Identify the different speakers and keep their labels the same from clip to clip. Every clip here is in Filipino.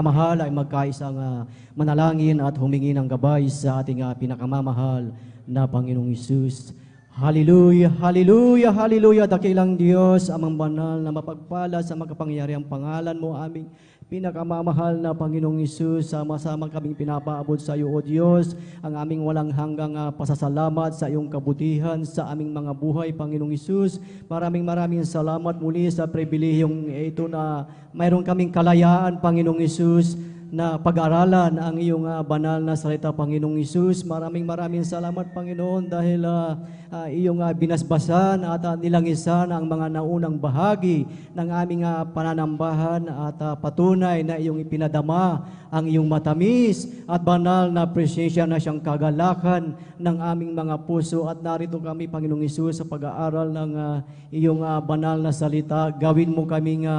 Speaker 1: mahal ay magkaisang manalangin at humingi ng gabay sa ating pinakamamahal na Panginoong Hesus. Hallelujah, hallelujah, hallelujah. Dakilang Diyos, amang banal na mapagpala sa makapangyarihang pangalan mo, aming pinakamamahal na Panginoong Hesus. Sama-sama kaming pinapaabot sa iyo, O Diyos, ang aming walang hanggang pasasalamat sa iyong kabutihan sa aming mga buhay, Panginoong Hesus. Maraming salamat muli sa pribilehiyong ito na mayroon kaming kalayaan, Panginoong Hesus, na pag-aralan ang iyong banal na salita, Panginoong Hesus. Maraming salamat, Panginoon, dahil iyong binasbasan at nilangisan ang mga naunang bahagi ng aming pananambahan at patunay na iyong ipinadama ang iyong matamis at banal na presensya na siyang kagalakan ng aming mga puso. At narito kami, Panginoong Hesus, sa pag-aaral ng iyong banal na salita. Gawin mo kaming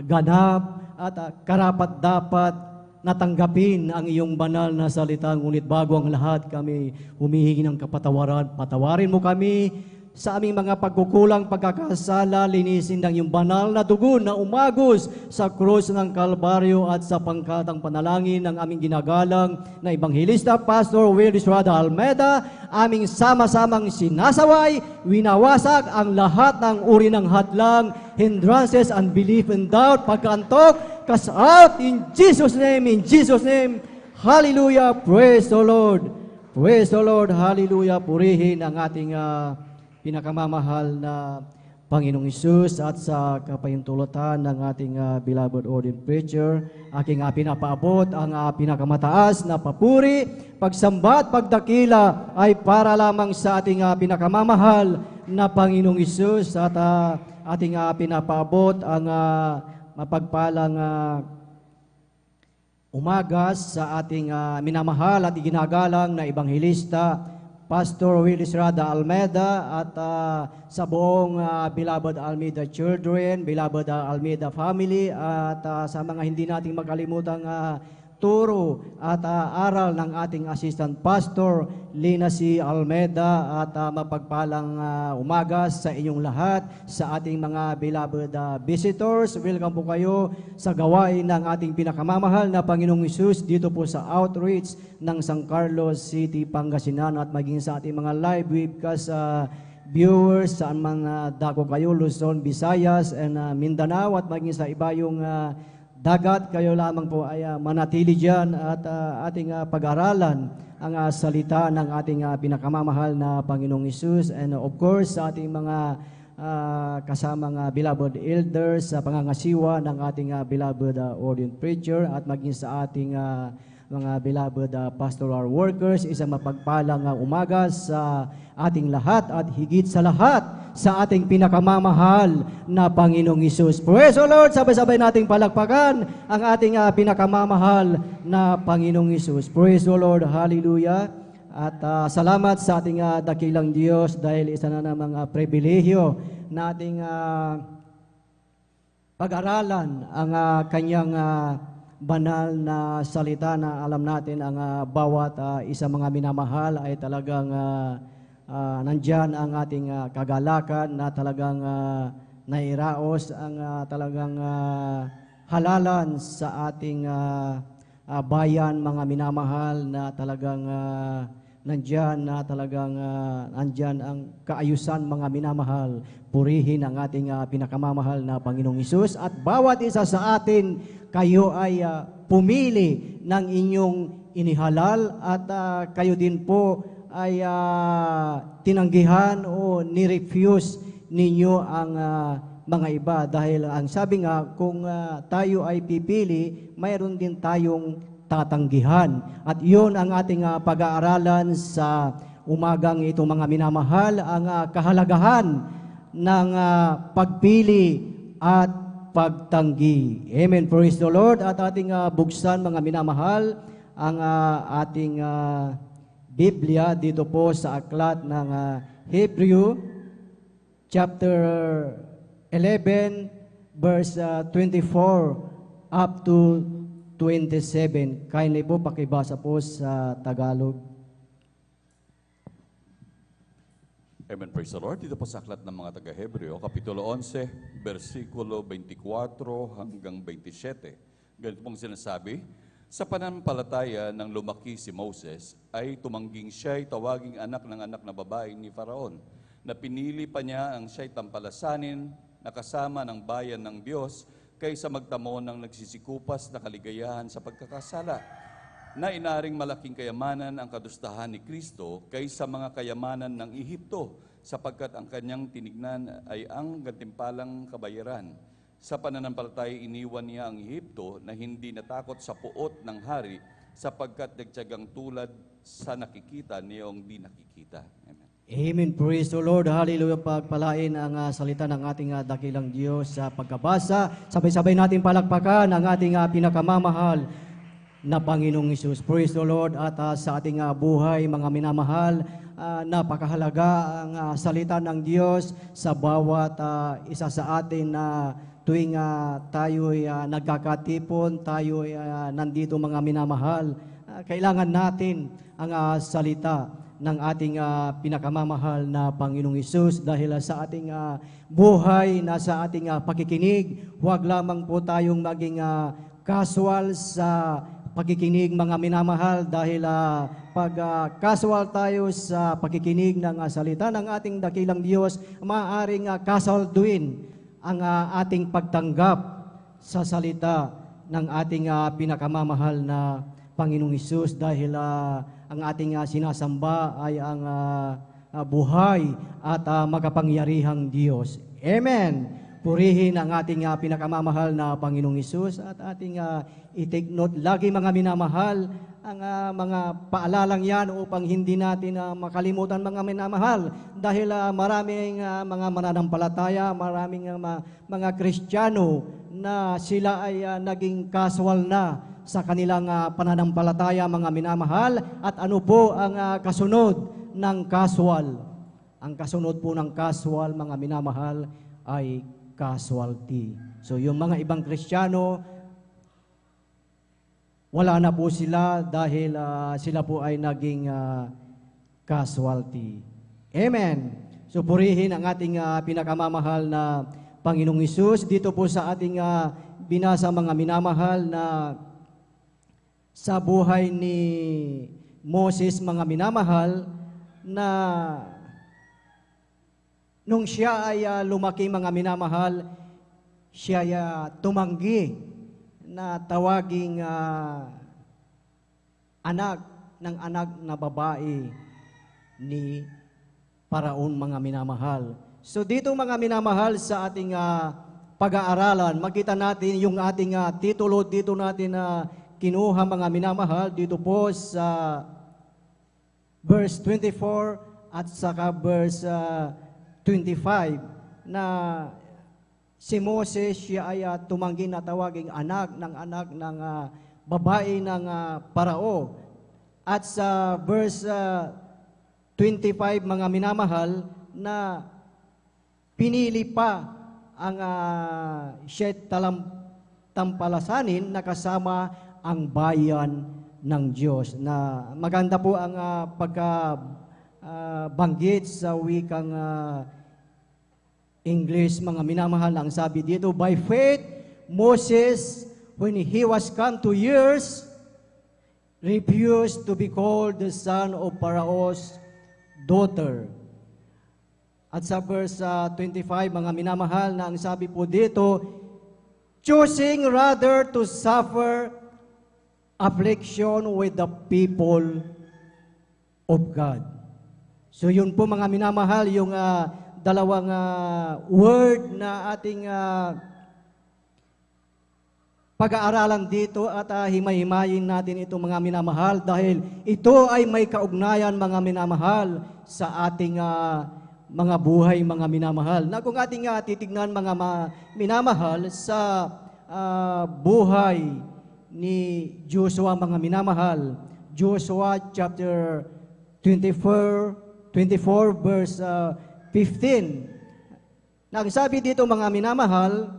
Speaker 1: ganap at karapat-dapat natanggapin ang iyong banal na salita. Ngunit bago ang lahat, kami humihingi ng kapatawaran. Patawarin mo kami sa aming mga pagkukulang, pagkakasala. Linisin ng iyong banal na dugo na umagos sa krus ng Kalbaryo at sa pangkatang panalangin ng aming ginagalang na Ebanghelista Pastor Will Estrada Almeda. Aming sama-samang sinasaway, winawasak ang lahat ng uri ng hadlang, hindrances, unbelief and doubt, pagkantok, cast out in Jesus' name, in Jesus' name. Hallelujah, praise the Lord. Praise the Lord, hallelujah. Purihin ang ating pinakamamahal na Panginoong Hesus at sa kapahintulutan ng ating beloved ordained preacher, aking pinapaabot ang pinakamataas na papuri, pagsamba at pagdakila ay para lamang sa ating pinakamamahal na Panginoong Hesus. At ating pinapaabot ang mapagpalang umagas sa ating minamahal at iginagalang na Ebanghelista Pastor Will Estrada Almeda at sa buong beloved Almeda children, beloved Almeda family, at sa mga hindi nating makalimutang turo at aral ng ating assistant pastor Lina C. Almeda. At mapagpalang umagas sa inyong lahat, sa ating mga beloved visitors. Welcome po kayo sa gawain ng ating pinakamamahal na Panginoong Hesus dito po sa outreach ng San Carlos City, Pangasinan, at maging sa ating mga live webcast viewers saan man dako kayo, Luzon, Visayas, and Mindanao, at maging sa iba yung dagat. Kayo lamang po ay manatili dyan at ating pag-aralan ang salita ng ating pinakamamahal na Panginoong Hesus. And of course, sa ating mga kasamang beloved elders sa pangangasiwa ng ating beloved ordained preacher, at maging sa ating mga beloved pastoral workers, isang mapagpalang umaga sa ating lahat, at higit sa lahat sa ating pinakamamahal na Panginoong Hesus. Praise the Lord! Sabay-sabay nating palakpakan ang ating pinakamamahal na Panginoong Hesus. Praise the Lord! Hallelujah! At salamat sa ating dakilang Diyos dahil isa na namang pribilehyo na ating pag-aralan ang kanyang banal na salita, na alam natin ang bawat isa mga minamahal ay talagang nandyan ang ating kagalakan, na talagang nairaos ang talagang halalan sa ating bayan, mga minamahal, na talagang nandyan, na talagang nandyan ang kaayusan, mga minamahal. Purihin ang ating pinakamamahal na Panginoong Hesus. At bawat isa sa atin, kayo ay pumili ng inyong inihalal, at kayo din po ay tinanggihan o nirefuse ninyo ang mga iba. Dahil ang sabi nga, kung tayo ay pipili, mayroon din tayong tatanggihan. At yun ang ating pag-aaralan sa umagang ito, mga minamahal, ang kahalagahan ng pagpili at pagtanggi. Amen. Praise the Lord. At ating buksan, mga minamahal, ang ating Biblia dito po sa aklat ng Hebrew chapter 11 verse 24 up to 27. Kindly po pakibasa po sa Tagalog.
Speaker 2: Amen. Praise the Lord. Dito po sa aklat ng mga taga-Hebreo, Kapitulo 11, versikulo 24 hanggang 27. Ganito pong sinasabi, sa pananampalataya ng lumaki si Moses, ay tumangging siya'y tawaging anak ng anak na babae ni Faraon, na pinili pa niya ang siya'y tampalasanin na kasama ng bayan ng Diyos kaysa magtamo ng nagsisikupas na kaligayahan sa pagkakasala, na inaring malaking kayamanan ang kadustahan ni Kristo kaysa mga kayamanan ng Ehipto, sapagkat ang kanyang tinignan ay ang gantimpalang kabayaran. Sa pananampalataya, iniwan niya ang Ehipto na hindi natakot sa puot ng hari, sapagkat nagtiyagang tulad sa nakikita niyong di nakikita. Amen.
Speaker 1: Amen. Praise the Lord. Hallelujah. Pagpalain ang salita ng ating dakilang Diyos sa pagkabasa. Sabay-sabay natin palakpakan ang ating pinakamamahal na Panginoong Hesus. Praise the Lord. At sa ating buhay, mga minamahal, napakahalaga ang salita ng Diyos sa bawat isa sa atin na tuwing tayo'y nagkakatipon, tayo'y nandito mga minamahal, kailangan natin ang salita ng ating pinakamamahal na Panginoong Hesus dahil sa ating buhay, nasa ating pakikinig, huwag lamang po tayong maging casual sa pakikinig mga minamahal dahil pag casual tayo sa pakikinig ng salita ng ating dakilang Diyos, maaaring kasalduin ang ating pagtanggap sa salita ng ating pinakamamahal na Panginoong Hesus dahil ang ating sinasamba ay ang buhay at makapangyarihang Diyos. Amen! Purihin ang ating pinakamamahal na Panginoong Hesus at ating i-take note lagi mga minamahal ang mga paalalang yan upang hindi natin makalimutan mga minamahal dahil maraming mga mananampalataya, maraming mga Kristiyano na sila ay naging casual na sa kanilang pananampalataya mga minamahal. At ano po ang kasunod ng casual? Ang kasunod po ng casual mga minamahal ay casualty. So yung mga ibang Kristiyano, wala na po sila dahil sila po ay naging casualty. Amen. So purihin ang ating pinakamamahal na Panginoong Hesus. Dito po sa ating binasa mga minamahal na sa buhay ni Moses mga minamahal na nung siya ay lumaki mga minamahal, siya ay tumanggi na tawaging anak ng anak na babae ni Paraon mga minamahal. So dito mga minamahal sa ating pag-aaralan, makita natin yung ating titulo dito natin na kinuha mga minamahal dito po sa verse 24 at saka verse 25 na si Moses, siya ay tumanggi na tawaging anak ng babae ng Parao. At sa verse 25, mga minamahal, na pinili pa ang siya tampalasanin na kasama ang bayan ng Diyos. Na maganda po ang pagkabanggit sa wikang English, mga minamahal, ang sabi dito, by faith, Moses, when he was come to years, refused to be called the son of Pharaoh's daughter. At sa verse 25, mga minamahal, na ang sabi po dito, choosing rather to suffer affliction with the people of God. So yun po mga minamahal, yung dalawang word na ating pag-aaralan dito at himay-himayin natin itong mga minamahal dahil ito ay may kaugnayan mga minamahal sa ating mga buhay mga minamahal. Na kung ating titignan mga minamahal sa buhay ni Joshua mga minamahal, Joshua chapter 24 verse 15. Nagsabi dito mga minamahal,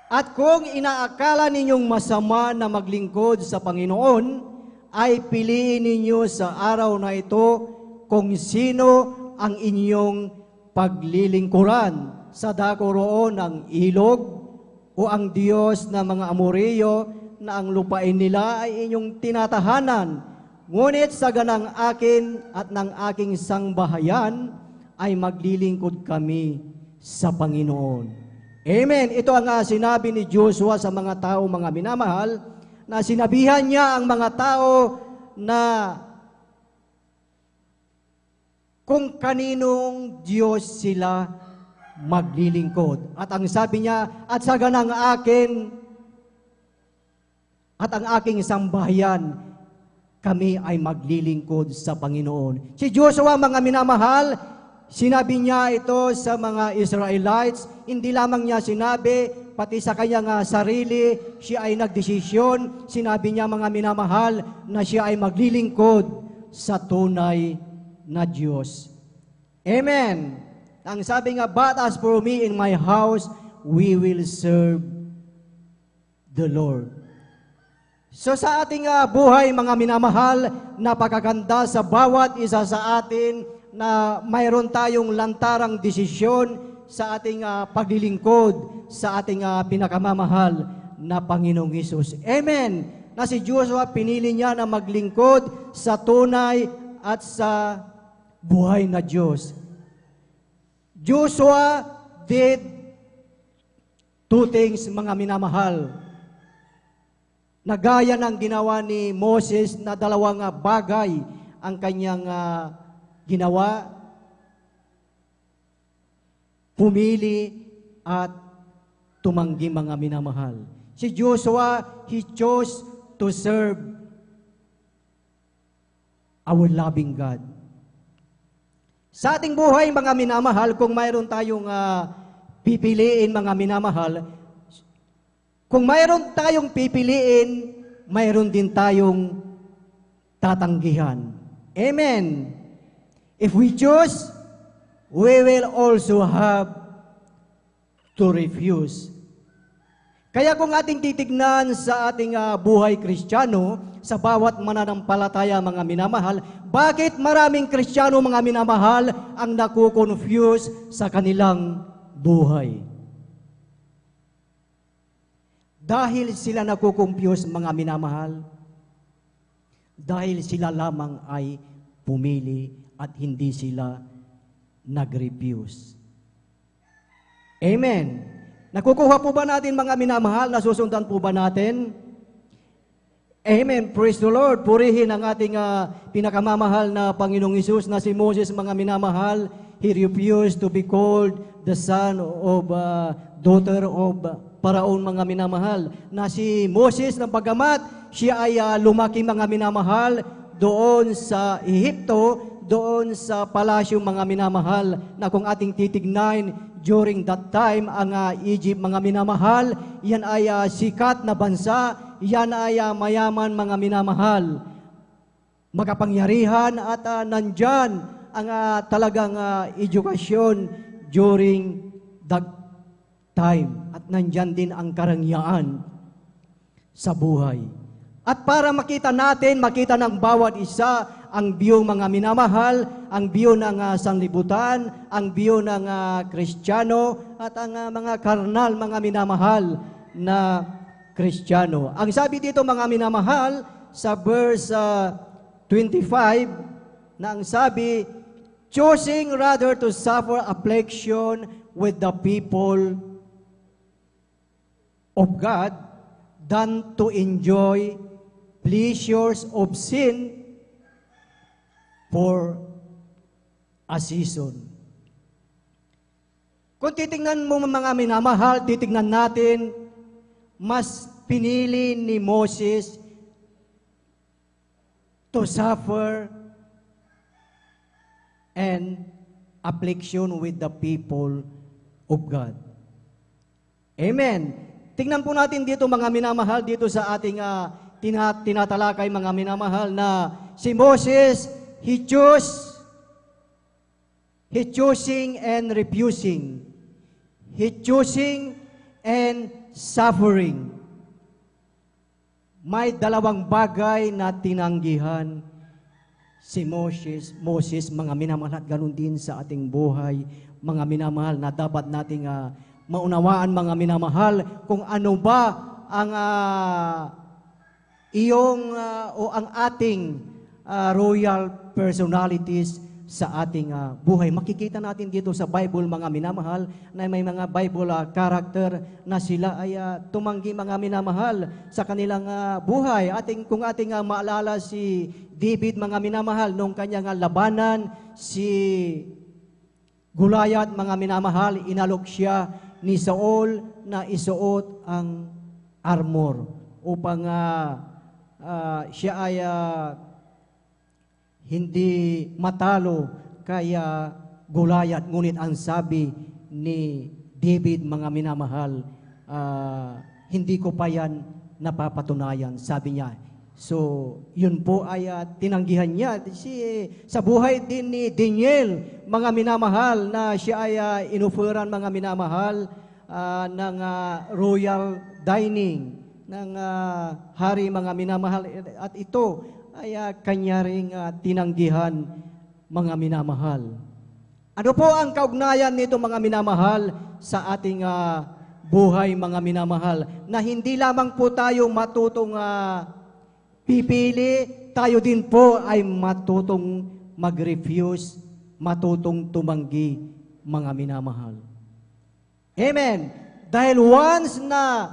Speaker 1: at kung inaakala ninyong masama na maglingkod sa Panginoon, ay piliin ninyo sa araw na ito kung sino ang inyong paglilingkuran. sa dako roon ng ilog, o ang Diyos ng mga Amoreo na ang lupain nila ay inyong tinatahanan. Ngunit sa ganang akin at ng aking sangbahayan ay maglilingkod kami sa Panginoon. Amen. Ito ang sinabi ni Joshua sa mga tao, mga minamahal, na sinabihan niya ang mga tao na kung kaninong Diyos sila maglilingkod. At ang sabi niya, at sa ganang akin at ang aking sambahayan, kami ay maglilingkod sa Panginoon. Si Joshua, mga minamahal, sinabi niya ito sa mga Israelites. Hindi lamang niya sinabi, pati sa kanyang sarili, siya ay nagdesisyon. Sinabi niya, mga minamahal, na siya ay maglilingkod sa tunay na Diyos. Amen. Ang sabi nga, but as for me in my house, we will serve the Lord. So sa ating buhay, mga minamahal, napakaganda sa bawat isa sa atin na mayroon tayong lantarang desisyon sa ating paglilingkod sa ating pinakamamahal na Panginoong Hesus. Amen! Na si Joshua, pinili niya na maglingkod sa tunay at sa buhay na Diyos. Joshua did two things, mga minamahal, na gaya ng ginawa ni Moses na dalawang bagay ang kanyang ginawa, pumili at tumanggi, mga minamahal. Si Joshua, he chose to serve our loving God. Sa ating buhay, mga minamahal, kung mayroon tayong pipiliin, mga minamahal, kung mayroon tayong pipiliin, mayroon din tayong tatanggihan. Amen. If we choose, we will also have to refuse. Kaya kung ating titignan sa ating buhay Kristiyano, sa bawat mananampalataya, mga minamahal, bakit maraming Kristiyano, mga minamahal, ang nakukonfuse sa kanilang buhay? Dahil sila nakukonfuse, mga minamahal, dahil sila lamang ay pumili at hindi sila nag-refuse. Amen. Nakukuha po ba natin, mga minamahal? Nasusundan po ba natin? Amen. Praise the Lord. Purihin ang ating pinakamamahal na Panginoong Hesus na si Moses, mga minamahal. He refused to be called the son of daughter of Paraon, mga minamahal. Na si Moses, na bagamat siya ay lumaki, mga minamahal, doon sa Ehipto, doon sa palasyo, mga minamahal, na kung ating titignan, during that time, ang Egypt, mga minamahal, yan ay sikat na bansa, yan ay mayaman, mga minamahal, makapangyarihan, at nandyan ang talagang edukasyon during that time, at nandyan din ang karangyaan sa buhay. At para makita natin, makita ng bawat isa ang view, mga minamahal, ang view ng sanlibutan, ang view ng Kristiyano, at ang mga karnal, mga minamahal na Kristiyano. Ang sabi dito, mga minamahal, sa verse 25, na ang sabi, choosing rather to suffer affliction with the people of God than to enjoy pleasures of sin for a season. Kung titingnan mo, mga minamahal, titingnan natin, mas pinili ni Moses to suffer and affliction with the people of God. Amen. Tingnan po natin dito, mga minamahal, dito sa ating tinatalakay, mga minamahal, na si Moses, he choosing and refusing. He choosing and suffering. May dalawang bagay na tinanggihan si Moses, mga minamahal, at ganun din sa ating buhay, mga minamahal, na dapat nating maunawaan, mga minamahal, kung ano ba ang o ang ating royal personalities sa ating buhay. Makikita natin dito sa Bible, mga minamahal, na may mga Bible character na sila ay tumanggi, mga minamahal, sa kanilang buhay. Kung ating maalala si David, mga minamahal, nung kanyang labanan si Goliath, mga minamahal, inalok siya ni Saul na isuot ang armor upang siya ay hindi matalo kaya Goliath. Ngunit ang sabi ni David, mga minamahal, hindi ko pa yan napapatunayan, sabi niya. So, yun po ay tinanggihan niya. Sa buhay din ni Daniel, mga minamahal, na siya ay inufuran, mga minamahal, ng royal dining ng hari, mga minamahal. At ito ay kanya ring tinanggihan, mga minamahal. Ano po ang kaugnayan nito, mga minamahal, sa ating buhay, mga minamahal, na hindi lamang po tayo matutong pipili, tayo din po ay matutong mag-refuse, matutong tumanggi, mga minamahal. Amen. Dahil once na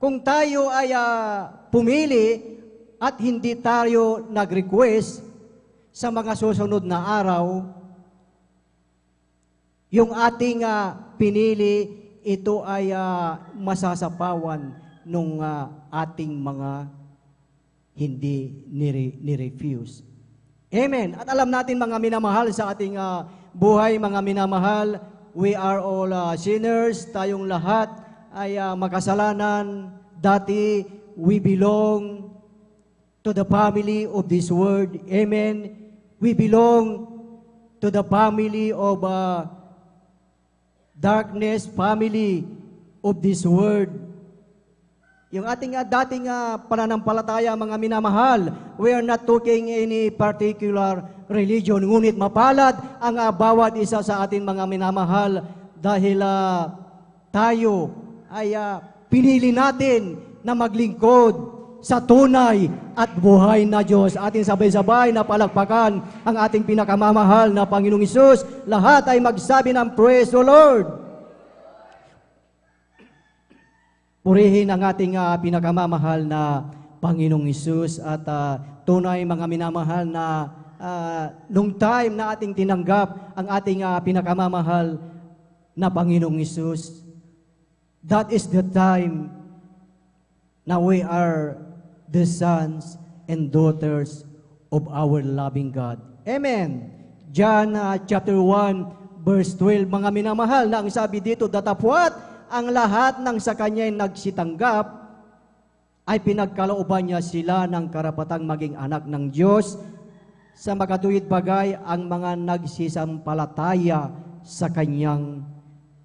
Speaker 1: kung tayo ay pumili at hindi tayo nag-request sa mga susunod na araw, yung ating pinili, ito ay masasapawan nung ating mga hindi ni-refuse. Amen. At alam natin, mga minamahal, sa ating buhay, mga minamahal, we are all sinners. Tayong lahat ay makasalanan. Dati, we belong to the family of this world. Amen. We belong to the family of darkness, family of this world. Yung ating dating pananampalataya, mga minamahal, we are not talking any particular religion, ngunit mapalad ang bawat isa sa atin, mga minamahal, dahil tayo ay pinili natin na maglingkod sa tunay at buhay na Diyos. Ating sabay-sabay na palakpakan ang ating pinakamamahal na Panginoong Hesus. Lahat ay magsabi ng Praise the Lord. Purihin ang ating pinakamamahal na Panginoong Hesus. At tunay, mga minamahal, na nung time na ating tinanggap ang ating pinakamamahal na Panginoong Hesus, that is the time na we are the sons and daughters of our loving God. Amen. John chapter 1, verse 12, mga minamahal, na ang sabi dito, datapwat ang lahat ng sa kanya'y nagsitanggap ay pinagkalooban niya sila ng karapatang maging anak ng Diyos, sa makatuwid bagay ang mga nagsisampalataya sa kanyang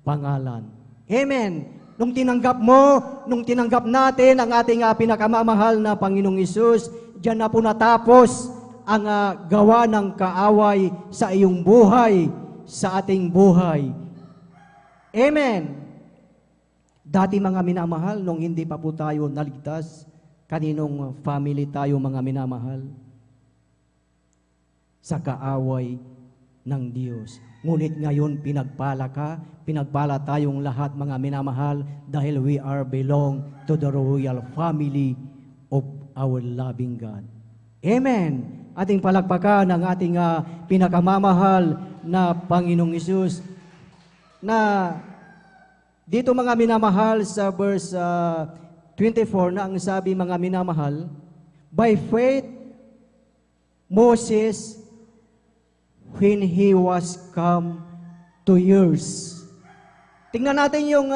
Speaker 1: pangalan. Amen. Nung tinanggap mo, nung tinanggap natin ang ating pinakamamahal na Panginoong Hesus, diyan na po natapos ang gawa ng kaaway sa iyong buhay, sa ating buhay. Amen. Dati, mga minamahal, nung hindi pa po tayo naligtas, kaninong family tayo, mga minamahal? Sa kaaway ng Diyos. Ngunit ngayon, pinagpala tayong lahat, mga minamahal, dahil we are belong to the royal family of our loving God. Amen. Ating palakpakan ang ating pinakamamahal na Panginoong Hesus. Na dito, mga minamahal, sa verse 24, na ang sabi, mga minamahal, by faith, Moses, when he was come to years. Tingnan natin yung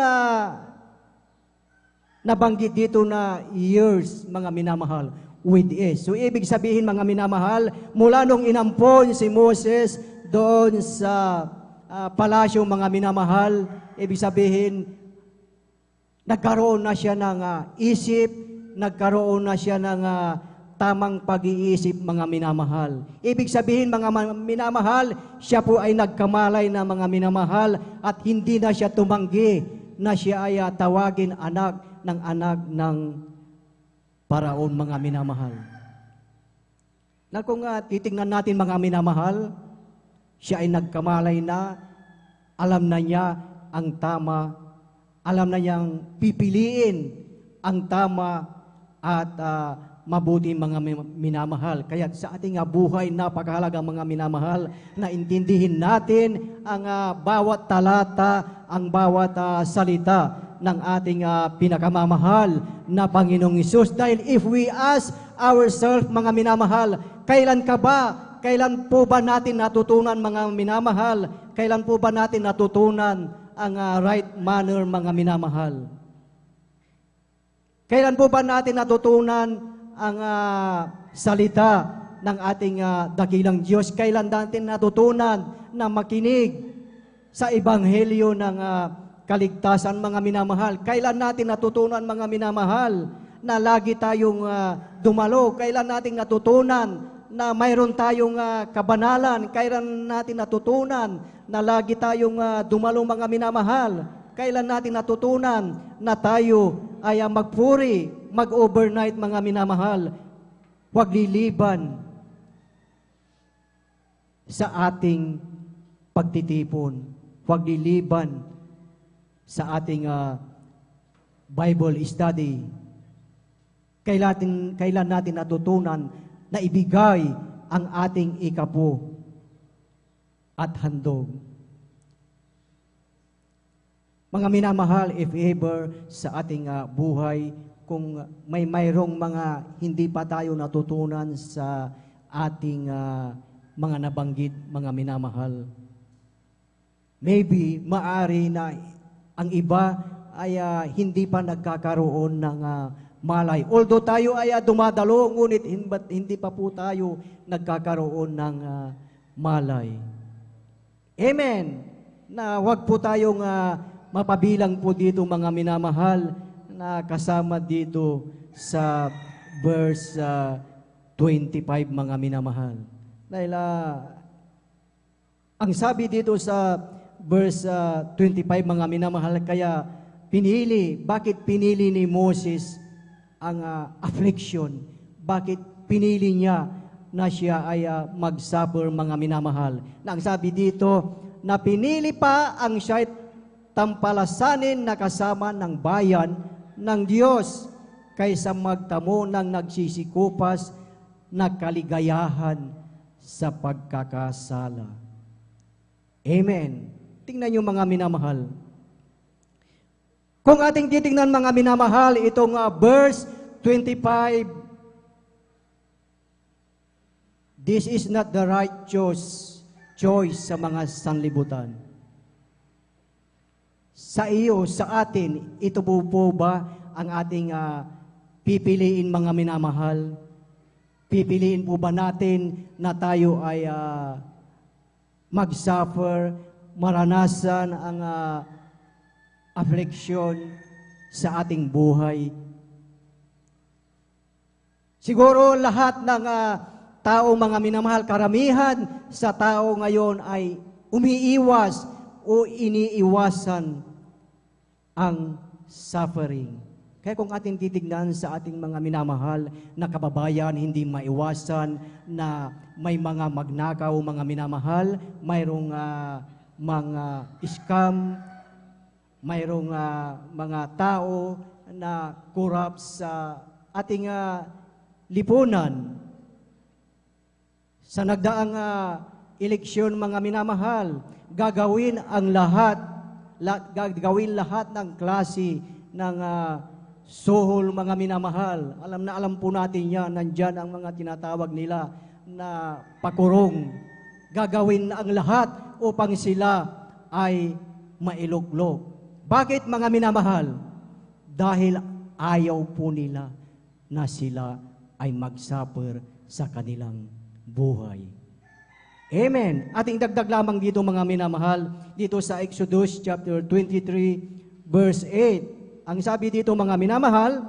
Speaker 1: nabanggit dito na years, mga minamahal, with S. So, ibig sabihin, mga minamahal, mula nung inampon si Moses doon sa palasyo, mga minamahal, ibig sabihin, nagkaroon na siya ng isip, nagkaroon na siya ng tamang pag-iisip, mga minamahal. Ibig sabihin, mga minamahal, siya po ay nagkamalay na mga minamahal at hindi na siya tumanggi na siya ay tawagin anak ng Paraon, mga minamahal. Na kung titingnan natin, mga minamahal, siya ay nagkamalay na, alam na niya ang tama, alam na niyang pipiliin ang tama at mabuti, mga minamahal. Kaya sa ating buhay, napakahalaga, mga minamahal, na intindihin natin ang bawat talata, ang bawat salita ng ating pinakamamahal na Panginoong Hesus. Dahil if we ask ourselves, mga minamahal, kailan po ba natin natutunan, mga minamahal? Kailan po ba natin natutunan ang right manner, mga minamahal? Kailan po ba natin natutunan ang salita ng ating dakilang Diyos? Kailan natin natutunan na makinig sa ebanghelyo ng kaligtasan, mga minamahal? Kailan natin natutunan, mga minamahal, na lagi tayong dumalo? Kailan natin natutunan na mayroon tayong kabanalan? Kailan natin natutunan na lagi tayong dumalo, mga minamahal? Kailan natin natutunan na tayo ay magpuri, mag-overnight, mga minamahal? Huwag liliban sa ating pagtitipon. Huwag liliban sa ating Bible study. Kailan natin natutunan na ibigay ang ating ikapo at handog. Mga minamahal, if ever sa ating buhay, kung mayroong mga hindi pa tayo natutunan sa ating mga nabanggit, mga minamahal, maybe, maari na ang iba ay hindi pa nagkakaroon ng malay. Although tayo ay dumadalo, ngunit hindi pa po tayo nagkakaroon ng malay. Amen! Na wag po tayong mapabilang po dito, mga minamahal, na kasama dito sa verse 25, mga minamahal. Dahil ang sabi dito sa verse 25, mga minamahal, kaya bakit pinili ni Moses ang affliction? Bakit pinili niya na siya ay mag-suffer, mga minamahal? Na ang sabi dito, na pinili pa ang siya'y tampalasanin na kasama ng bayan ng Diyos kaysa magtamo ng nagsisikupas na kaligayahan sa pagkakasala. Amen. Tingnan niyo, mga minamahal. Kung ating titingnan, mga minamahal, itong verse 25, this is not the right choice sa mga sanlibutan. Sa iyo, sa atin, ito po ba ang ating pipiliin, mga minamahal? Pipiliin po ba natin na tayo ay mag-suffer, maranasan ang affliction sa ating buhay? Siguro lahat ng tao, mga minamahal, karamihan sa tao ngayon ay umiiwas o iniiwasan ang suffering. Kaya kung ating titignan sa ating mga minamahal na kababayan, hindi maiwasan na may mga magnakaw, mga minamahal, mayroong mga scam, mayroong mga tao na corrupt sa ating lipunan. Sa nagdaang eleksyon, mga minamahal, gagawin lahat ng klase ng suhol, mga minamahal. Alam po natin yan, nandyan ang mga tinatawag nila na pakurong. Gagawin ang lahat upang sila ay mailuklok. Bakit, mga minamahal? Dahil ayaw po nila na sila ay mag-suffer sa kanilang buhay. Amen. Ating dagdag lamang dito, mga minamahal, dito sa Exodus chapter 23, verse 8. Ang sabi dito, mga minamahal,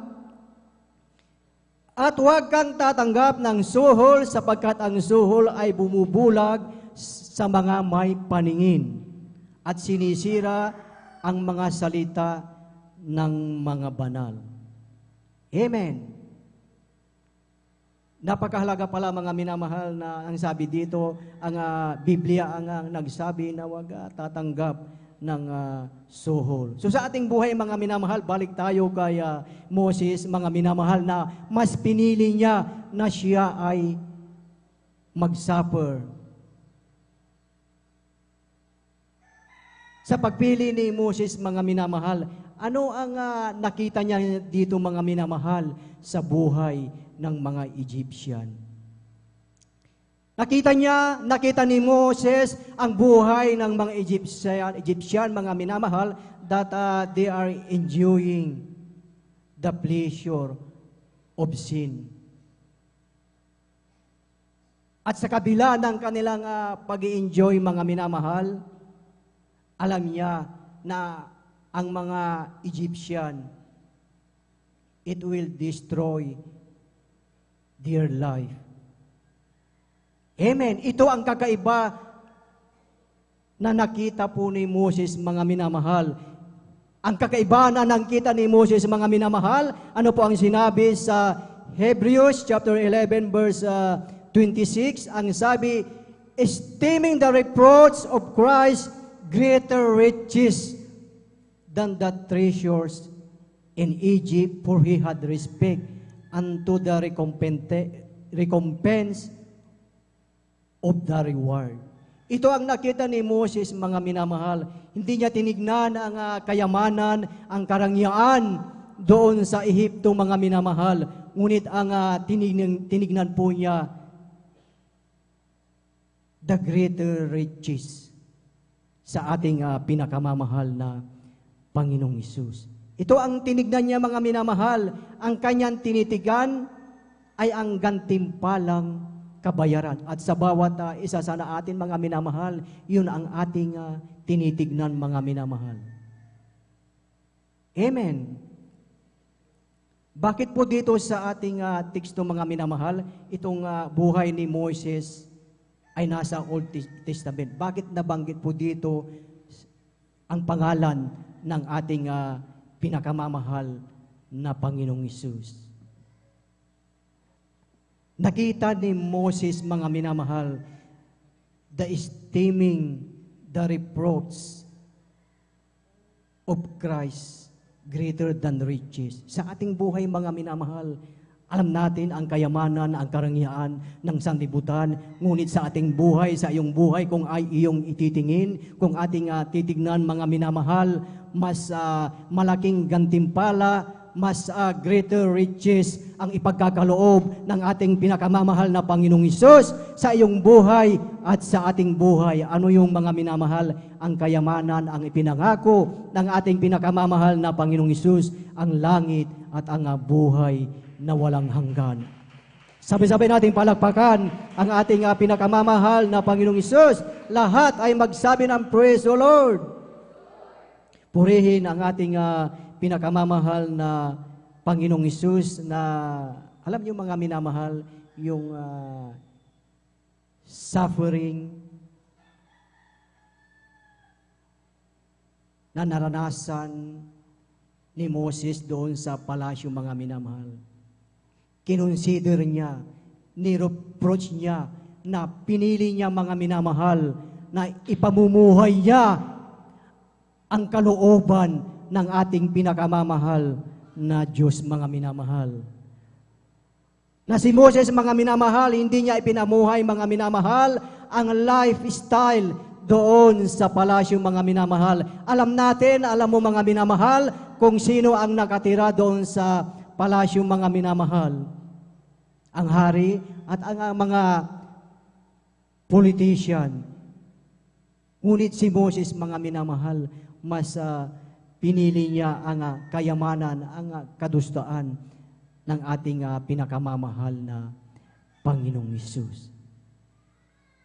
Speaker 1: At huwag kang tatanggap ng suhol sapagkat ang suhol ay bumubulag sa mga may paningin at sinisira ang mga salita ng mga banal. Amen. Napakahalaga pala mga minamahal na ang sabi dito, ang Biblia ang nagsabi na huwag tatanggap ng suhol. So sa ating buhay mga minamahal, balik tayo kay Moses, mga minamahal, na mas pinili niya na siya ay mag-suffer. Sa pagpili ni Moses, mga minamahal, ano ang nakita niya dito mga minamahal sa buhay ng mga Egyptian? Nakita ni Moses ang buhay ng mga Egyptian, mga minamahal, that they are enjoying the pleasure of sin. At sa kabila ng kanilang pag-i-enjoy, mga minamahal, alam niya na ang mga Egyptian, it will destroy their life. Amen. Ito ang kakaiba na nakita po ni Moses, mga minamahal. Ang kakaiba na nakita ni Moses, mga minamahal, ano po ang sinabi sa Hebrews chapter 11 verse 26? Ang sabi, esteeming the reproach of Christ greater riches than the treasures in Egypt, for he had respect unto the recompense of the reward. Ito ang nakita ni Moses, mga minamahal. Hindi niya tinignan ang kayamanan, ang karangyaan doon sa Ehipto, mga minamahal. Ngunit ang tinignan po niya, the greater riches sa ating pinakamamahal na Panginoong Hesus. Ito ang tinignan niya, mga minamahal. Ang kanyang tinitigan ay ang gantimpalang kabayaran. At sa bawat isa sa atin, mga minamahal, yun ang ating tinitignan, mga minamahal. Amen. Bakit po dito sa ating teksto, mga minamahal, itong buhay ni Moses ay nasa Old Testament? Bakit nabanggit po dito ang pangalan ng ating pinakamamahal na Panginoong Hesus? Nakita ni Moses, mga minamahal, the esteeming the reproach of Christ greater than riches. Sa ating buhay, mga minamahal, alam natin ang kayamanan, ang karangyaan ng sanlibutan, ngunit sa ating buhay, sa iyong buhay, kung ay iyong ititingin, kung ating titignan, mga minamahal, mas malaking gantimpala, mas greater riches ang ipagkakaloob ng ating pinakamamahal na Panginoong Hesus sa iyong buhay at sa ating buhay. Ano yung mga minamahal? Ang kayamanan, ang ipinangako ng ating pinakamamahal na Panginoong Hesus, ang langit at ang buhay na walang hanggan. Sabi-sabi natin palakpakan ang ating pinakamamahal na Panginoong Hesus. Lahat ay magsabi ng praise the Lord. Purihin ang ating pinakamamahal na Panginoong Hesus na, alam niyo mga minamahal, yung suffering na naranasan ni Moses doon sa palasyo, mga minamahal. Kinonsider niya, nireproach niya, na pinili niya, mga minamahal, na ipamumuhay niya ang kalooban ng ating pinakamamahal na Diyos, mga minamahal. Na si Moses, mga minamahal, hindi niya ipinamuhay, mga minamahal, ang lifestyle doon sa palasyo, mga minamahal. Alam natin, alam mo, mga minamahal, kung sino ang nakatira doon sa palasyo, mga minamahal. Ang hari at ang mga politician. Ngunit si Moses, mga minamahal, mas pinili niya ang kayamanan, ang kadustaan ng ating pinakamamahal na Panginoong Hesus.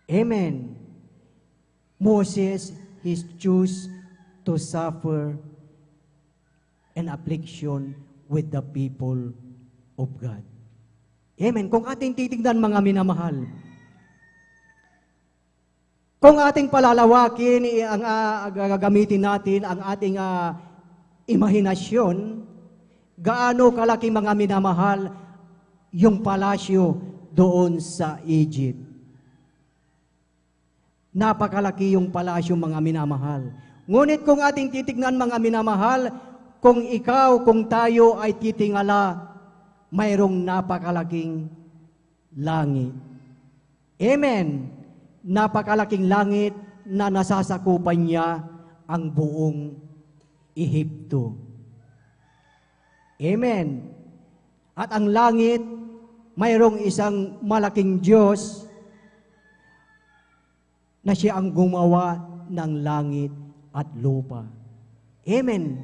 Speaker 1: Amen. Moses, he chose to suffer an affliction with the people of God. Amen. Kung ating titignan mga minamahal, kung ating palalawakin, ang gagamitin natin ang ating imahinasyon, gaano kalaki mga minamahal yung palasyo doon sa Egypt. Napakalaki yung palasyo mga minamahal. Ngunit kung ating titignan mga minamahal, kung ikaw, kung tayo ay titingala, mayroong napakalaking langit. Amen. Napakalaking langit na nasasakupan niya ang buong Ehipto. Amen. At ang langit, mayroong isang malaking Diyos na siya ang gumawa ng langit at lupa. Amen.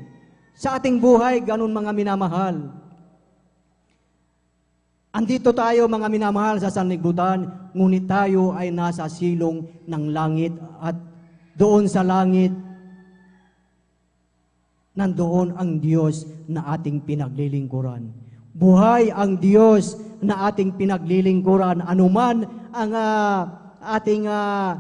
Speaker 1: Sa ating buhay, ganun mga minamahal. Andito tayo mga minamahal sa sanlibutan, ngunit tayo ay nasa silong ng langit at doon sa langit, nandoon ang Diyos na ating pinaglilingkuran. Buhay ang Diyos na ating pinaglilingkuran, anuman ang ating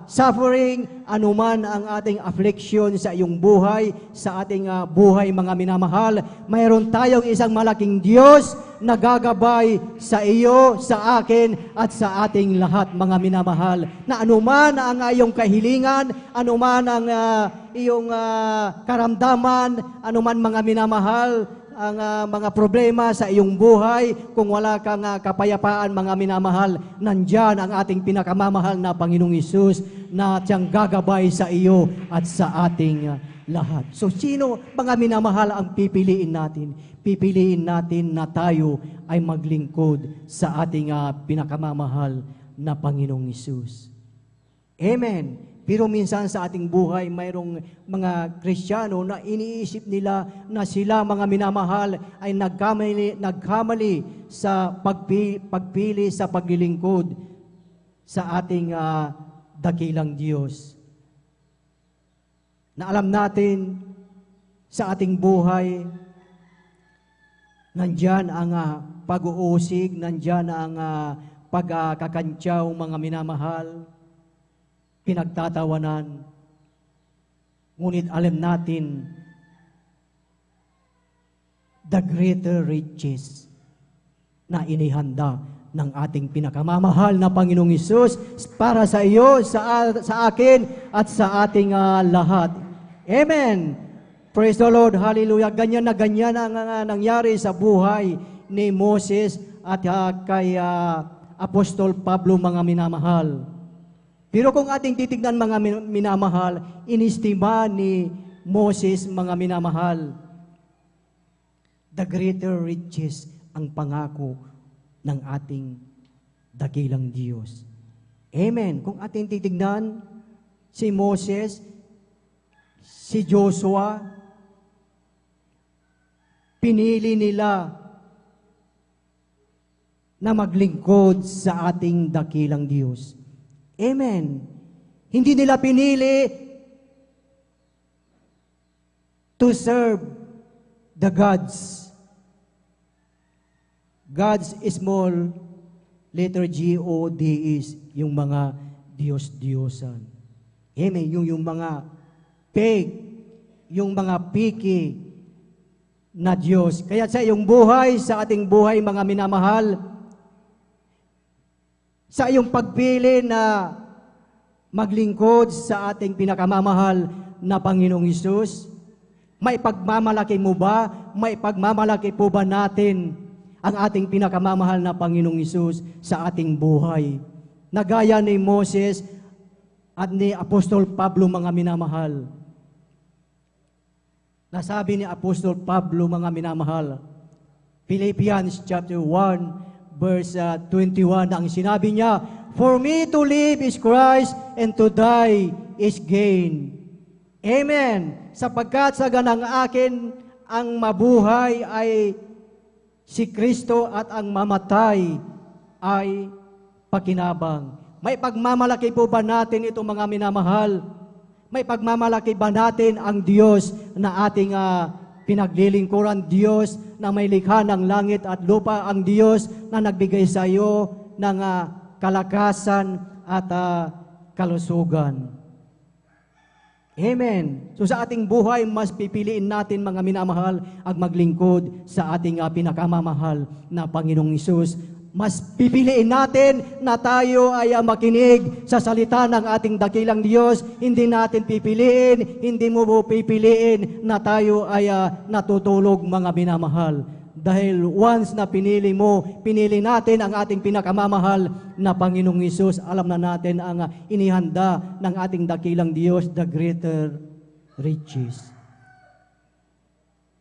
Speaker 1: suffering, anuman ang ating affliction sa iyong buhay, sa ating buhay mga minamahal, mayroon tayong isang malaking Diyos na gagabay sa iyo, sa akin, at sa ating lahat mga minamahal, na anuman ang iyong kahilingan, anuman ang iyong karamdaman, anuman mga minamahal, ang mga problema sa iyong buhay, kung wala kang kapayapaan mga minamahal, nandyan ang ating pinakamamahal na Panginoong Hesus na siyang gagabay sa iyo at sa ating lahat. So sino mga minamahal ang pipiliin natin? Pipiliin natin na tayo ay maglingkod sa ating pinakamamahal na Panginoong Hesus. Amen. Pero minsan sa ating buhay, mayroong mga Kristiyano na iniisip nila na sila mga minamahal ay nagkamali sa pagpili sa paglilingkod sa ating dakilang Diyos. Na alam natin sa ating buhay, nandyan ang pag-uusig, nandyan ang pagkakantyaw mga minamahal, pinagtatawanan. Ngunit alam natin, the greater riches na inihanda ng ating pinakamamahal na Panginoong Hesus para sa iyo, sa akin, at sa ating lahat. Amen. Praise the Lord. Hallelujah. Ganyan na ganyan ang nangyari sa buhay ni Moses at kay Apostol Pablo mga minamahal. Pero kung ating titignan mga minamahal, inistima ni Moses mga minamahal, the greater riches ang pangako ng ating dakilang Diyos. Amen. Kung ating titignan, si Moses, si Joshua, pinili nila na maglingkod sa ating dakilang Diyos. Amen. Hindi nila pinili to serve the gods. Gods, small letter G-O-D-S, yung mga Diyos-Diyosan. Amen. Yung mga pig, yung mga piki na Diyos. Kaya sa iyong buhay, sa ating buhay, mga minamahal, sa iyong pagpili na maglingkod sa ating pinakamamahal na Panginoong Hesus, may pagmamalaki mo ba? May pagmamalaki po ba natin ang ating pinakamamahal na Panginoong Hesus sa ating buhay? Na gaya ni Moses at ni Apostol Pablo mga minamahal. Nasabi ni Apostol Pablo mga minamahal, Philippians chapter 1, verse 21, ang sinabi niya, "For me to live is Christ, and to die is gain." Amen. Sapagkat sa ganang akin, ang mabuhay ay si Kristo at ang mamatay ay pakinabang. May pagmamalaki po ba natin ito mga minamahal? May pagmamalaki ba natin ang Diyos na ating pinaglilingkuran, Diyos na may likha ng langit at lupa, ang Diyos na nagbigay sa iyo ng kalakasan at kalusugan. Amen. So sa ating buhay, mas pipiliin natin mga minamahal ang maglingkod sa ating pinakamamahal na Panginoong Hesus. Mas pipiliin natin na tayo ay makinig sa salita ng ating dakilang Diyos. Hindi natin pipiliin, hindi mo pipiliin na tayo ay natutulog mga minamahal. Dahil once na pinili natin ang ating pinakamamahal na Panginoong Hesus, alam na natin ang inihanda ng ating dakilang Diyos, the greater riches.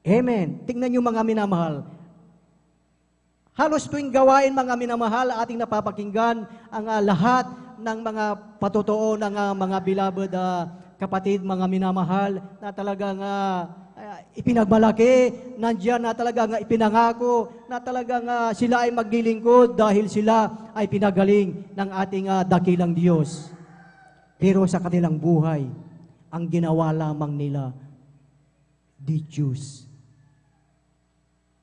Speaker 1: Amen. Tingnan niyo mga minamahal. Halos tuwing gawain mga minamahal, ating napapakinggan ang lahat ng mga patotoo ng mga beloved kapatid, mga minamahal, na talagang ipinagmalaki, nandiyan na talagang ipinangako, na talagang sila ay maglilingkod dahil sila ay pinagaling ng ating dakilang Diyos. Pero sa kanilang buhay, ang ginawa lamang nila, the Jews.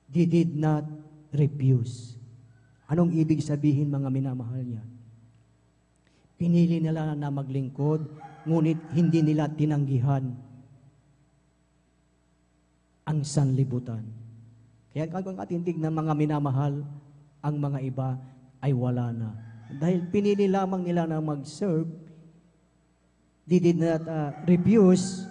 Speaker 1: They did not refuse. Anong ibig sabihin mga minamahal niya? Pinili nila na maglingkod, ngunit hindi nila tinanggihan ang sanlibutan. Kaya kung ating tignan mga minamahal, ang mga iba ay wala na. Dahil pinili lamang nila na mag-serve, they did not refuse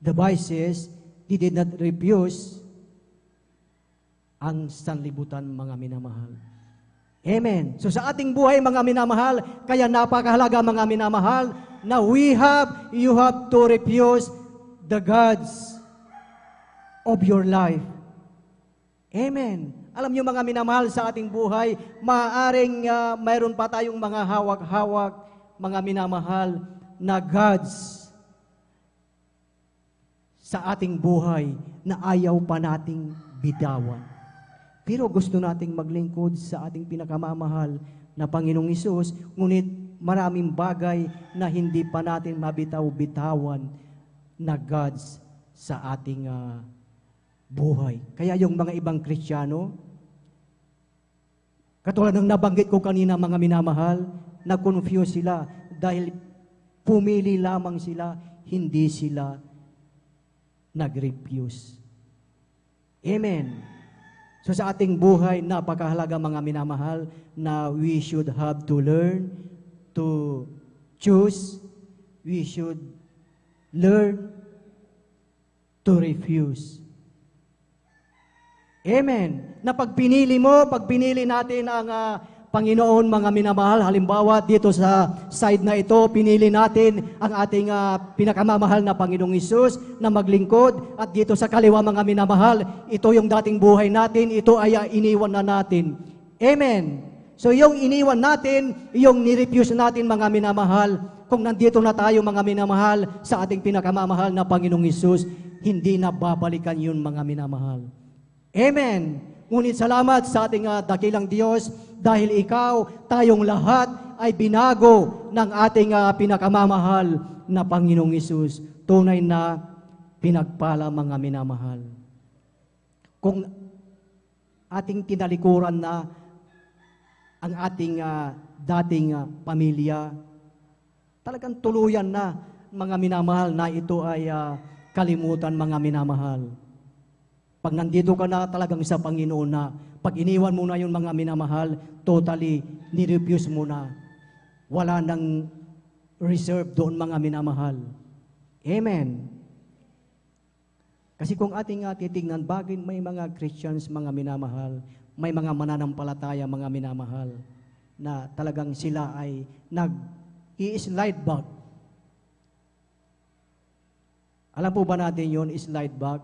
Speaker 1: the vices, they did not refuse ang sanlibutan mga minamahal. Amen. So sa ating buhay mga minamahal, kaya napakahalaga mga minamahal na you have to refuse the gods of your life. Amen. Alam niyo mga minamahal, sa ating buhay, maaaring mayroon pa tayong mga hawak-hawak, mga minamahal, na gods sa ating buhay na ayaw pa nating bitawan. Pero gusto nating maglingkod sa ating pinakamamahal na Panginoong Hesus, ngunit maraming bagay na hindi pa natin mabitaw-bitawan na gods sa ating buhay. Kaya yung mga ibang Kristiyano, katulad ng nabanggit ko kanina mga minamahal, na-confuse sila dahil pumili lamang sila, hindi sila nag-refuse. Amen. So sa ating buhay, napakahalaga mga minamahal na we should have to learn to choose. We should learn to refuse. Amen. Na pag pinili natin ang Panginoon, mga minamahal, halimbawa dito sa side na ito, pinili natin ang ating pinakamamahal na Panginoong Hesus na maglingkod, at dito sa kaliwa mga minamahal, ito yung dating buhay natin, ito ay iniwan na natin. Amen. So yung iniwan natin, yung nirefuse natin mga minamahal, kung nandito na tayo mga minamahal sa ating pinakamamahal na Panginoong Hesus, hindi na babalikan yun mga minamahal. Amen. Ngunit salamat sa ating dakilang Diyos dahil ikaw, tayong lahat ay binago ng ating pinakamamahal na Panginoong Hesus. Tunay na pinagpala mga minamahal. Kung ating tinalikuran na ang ating dating pamilya, talagang tuluyan na mga minamahal na ito ay kalimutan mga minamahal. Pag nandito ka na talagang sa Panginoon na, pag iniwan mo na yung mga minamahal, totally nirefuse mo na. Wala nang reserve doon mga minamahal. Amen. Kasi kung ating titignan, bagay may mga Christians mga minamahal, may mga mananampalataya mga minamahal, na talagang sila ay nag-i-slide back. Alam po ba natin yun, slide back?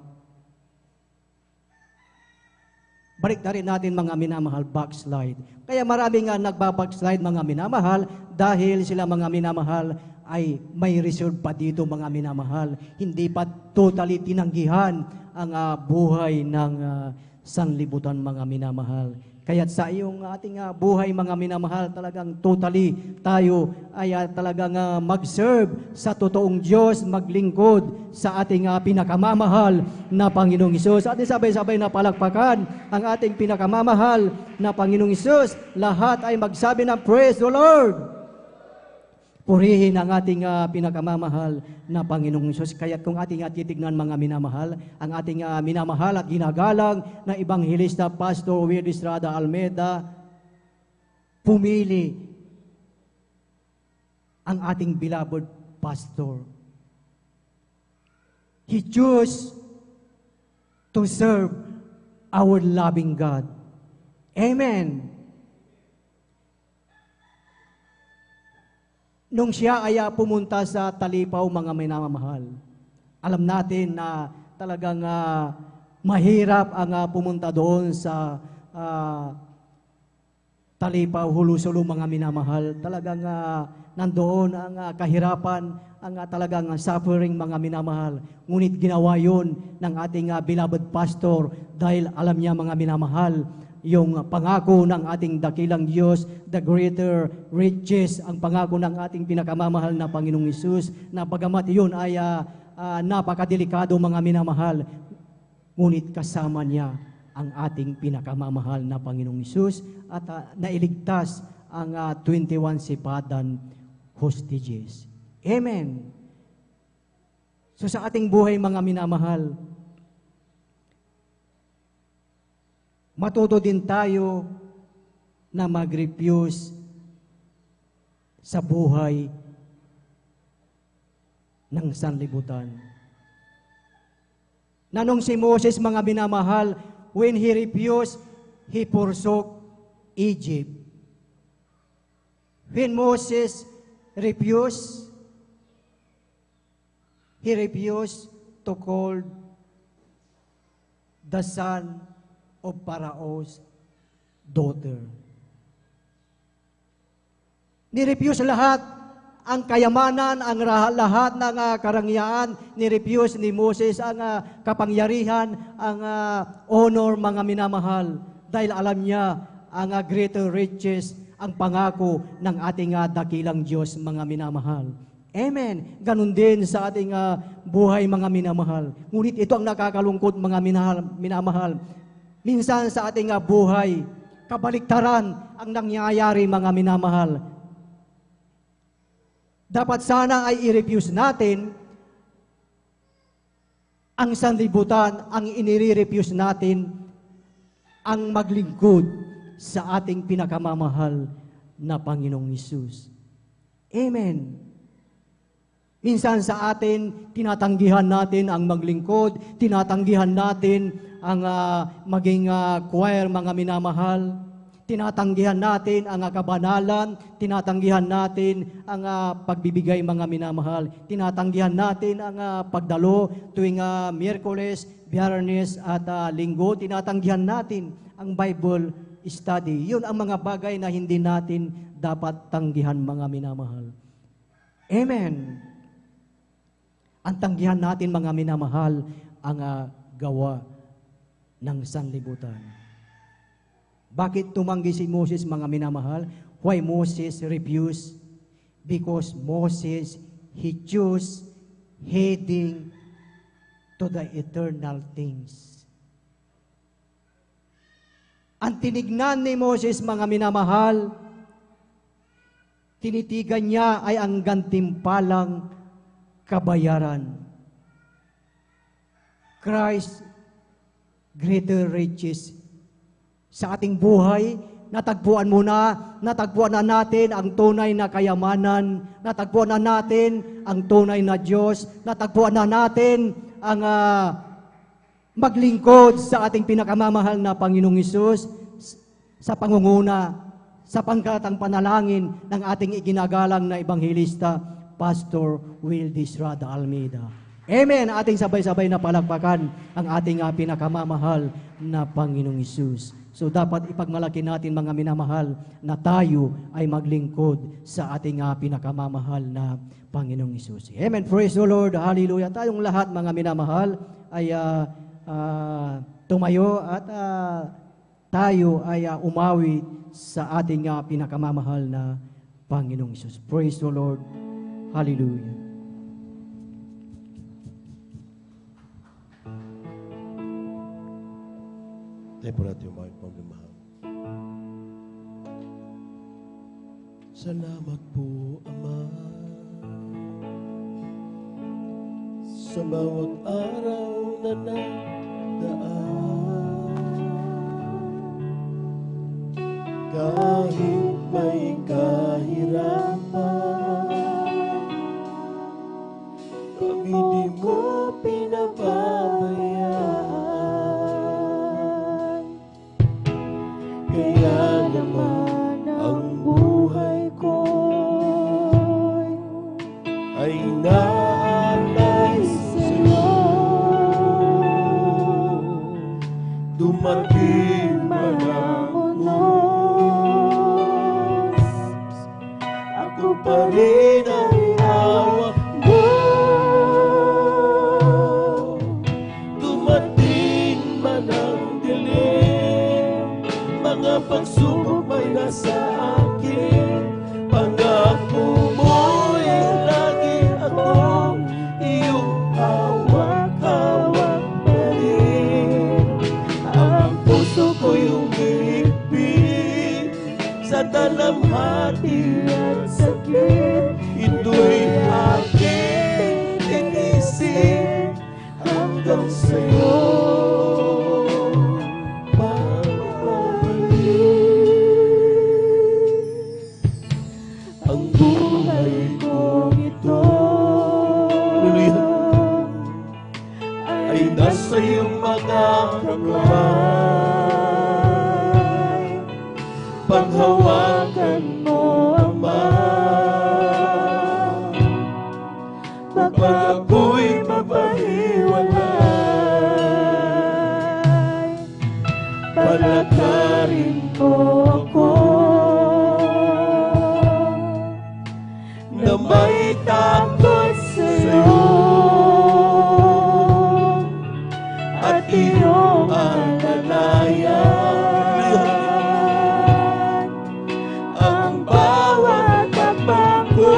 Speaker 1: Balik na rin natin mga minamahal, backslide. Kaya marami nga nagbabackslide mga minamahal dahil sila mga minamahal ay may reserve pa dito mga minamahal. Hindi pa totally tinanggihan ang buhay ng sanlibutan mga minamahal. Kaya't sa iyong ating buhay mga minamahal, talagang totally tayo ay talagang mag-serve sa totoong Diyos, maglingkod sa ating pinakamamahal na Panginoong Hesus. At sabay-sabay na palakpakan ang ating pinakamamahal na Panginoong Hesus. Lahat ay magsabi ng Praise the Lord! Purihin ang ating pinakamamahal na Panginoong Hesus. Kaya kung ating titignan mga minamahal, ang ating minamahal at ginagalang na Ebanghelista Pastor Will Estrada Almeida, pumili ang ating beloved pastor. He chose to serve our loving God. Amen. Nung siya ay pumunta sa Talipaw, mga minamahal, alam natin na talagang mahirap ang pumunta doon sa Talipaw, Hulusulo, mga minamahal. Talagang nandoon ang kahirapan, ang talagang suffering, mga minamahal. Ngunit ginawa yun ng ating beloved pastor dahil alam niya, mga minamahal, yung pangako ng ating dakilang Diyos, the greater riches, ang pangako ng ating pinakamamahal na Panginoong Hesus, na bagamat yun ay napakadelikado, mga minamahal, ngunit kasama niya ang ating pinakamamahal na Panginoong Hesus at nailigtas ang 21 sipadan hostages. Amen. So sa ating buhay, mga minamahal, matuto din tayo na mag-refuse sa buhay ng sanlibutan. Nanong si Moses, mga minamahal, when he refused, he forsook Egypt. When Moses refused, he refused to call the son of Pharaoh's daughter. Ni-refuse lahat ang kayamanan, ang lahat ng karangyaan. Ni-refuse ni Moses ang kapangyarihan, ang honor, mga minamahal. Dahil alam niya ang greater riches, ang pangako ng ating dakilang Diyos, mga minamahal. Amen. Ganun din sa ating buhay, mga minamahal. Ngunit ito ang nakakalungkot, mga minamahal. Minsan sa ating buhay, kabaliktaran ang nangyayari, mga minamahal. Dapat sana ay i-refuse natin ang sanlibutan, ang inire-refuse natin ang maglingkod sa ating pinakamamahal na Panginoong Hesus. Amen. Minsan sa atin, tinatanggihan natin ang maglingkod, tinatanggihan natin ang maging choir, mga minamahal. Tinatanggihan natin ang kabanalan, tinatanggihan natin ang pagbibigay, mga minamahal. Tinatanggihan natin ang pagdalo tuwing Miyerkules, Biyernes at Linggo. Tinatanggihan natin ang Bible study. Yun ang mga bagay na hindi natin dapat tanggihan, mga minamahal. Amen. Ang tanggihan natin, mga minamahal, ang gawa ng sanlibutan. Bakit tumanggi si Moses, mga minamahal? Why Moses refused? Because Moses, he chose heading to the eternal things. Ang tinignan ni Moses, mga minamahal, tinitigan niya ay ang gantimpalang kabayaran. Christ, greater riches. Sa ating buhay, natagpuan na natin ang tunay na kayamanan, natagpuan na natin ang tunay na Diyos, natagpuan na natin ang maglingkod sa ating pinakamamahal na Panginoong Hesus sa pangunguna, sa pangkatang panalangin ng ating iginagalang na Ebanghelista, Pastor Will Estrada Almeida. Amen. Ating sabay-sabay na palakpakan ang ating pinakamamahal na Panginoong Hesus. So dapat ipagmalaki natin, mga minamahal, na tayo ay maglingkod sa ating pinakamamahal na Panginoong Hesus. Amen. Praise the Lord. Hallelujah. Tayong lahat, mga minamahal, ay tumayo at tayo ay umawi sa ating pinakamamahal na Panginoong Isus. Praise the Lord. Hallelujah.
Speaker 3: Tayo po natin yung mga pagmamahal. Salamat po, Ama, sa bawat araw na nagdaan. Kahit may kahirapan, pag hindi mo pinababayaan, kaya naman ang buhay ko ay naalay sa'yo. Dumating man ang unos, ako pa rin ang hawak mo. Dumating man ang dilim, mga pagsubok may nasa akin, pangako mo'y lagi akong iyong hawak-hawak pa rin. Ang puso ko'y umibig sa dalamhati at sakit, ito'y aking titisin hanggang sa'yo. Ang buhay kong ito ay nasa iyong mga kamay. Paghawakan mo, Ama, kapag ako'y mapahiwalay, palakarin mo ako na may takot sa'yo at iyong alalayan ang bawat takbang ko.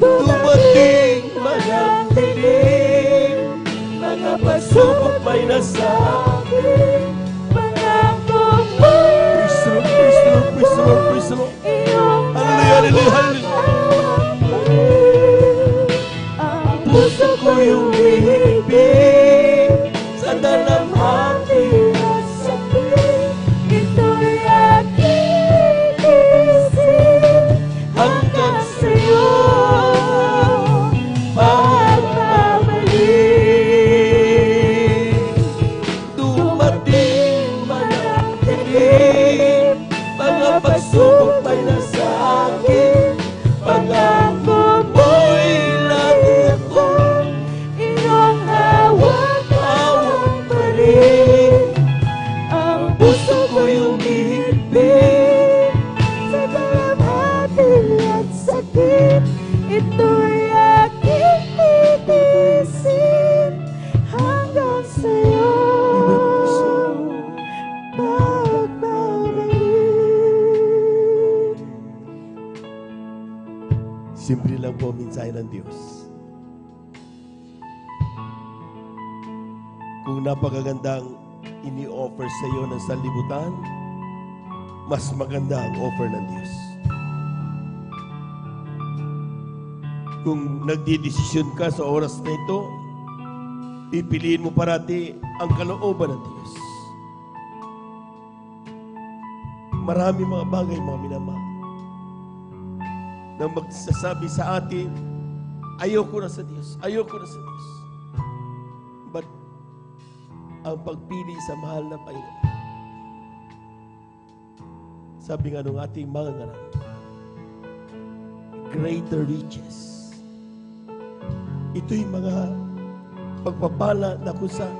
Speaker 3: Dumating man ang dilim, mga pagsubok may nasa akin, pangako mo. Praise the Lord, praise the Lord, praise the Lord, praise the Lord. Hallelujah, hallelujah. Ang puso ko'y umibig sa dalamhati at sakit, ito'y aking titisin hanggang sa'yo magbabalik. Dumating man ang dilim, mga pagsubok may nasa akin, pangako mo'y lagi akong iyong hawak-hawak pa rin. Ang puso ko'y umibig sa dalamhati at sakit, ito'y aking titisin hanggang sa'yo magbabalik. Simple lang po ang mensahe ng Diyos. Kung napakagandang ini-offer sa iyo ng sanlibutan, mas maganda ang offer ng Diyos. Kung nagdidesisyon ka sa oras na ito, pipiliin mo parati ang kalooban ng Diyos. Marami mga bagay, mga minamahal, na magsasabi sa atin, ayoko na sa Diyos, ayoko na sa Diyos. But ang pagpili sa mahal na Panginoon, sabi nga nung ating mga ngaral, greater riches. Ito'y mga pagpapala na kung saan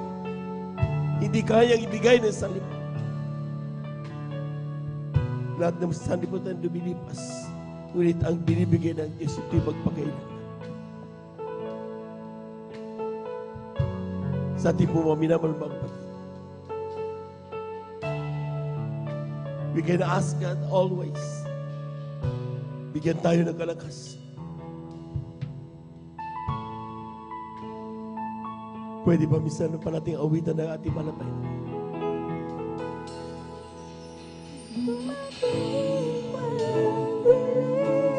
Speaker 3: hindi kayang ibigay ng sanlibutan. Lahat ng sanlibutan lumilipas, ngunit ang binibigay ng Diyos, ito'y magpakailanman. Sa ating po mga minamahal mga kapatid, We can ask God always. Bigyan tayo ng kalakas. Pwede ba minsan pa nating awitan ng ating malapay?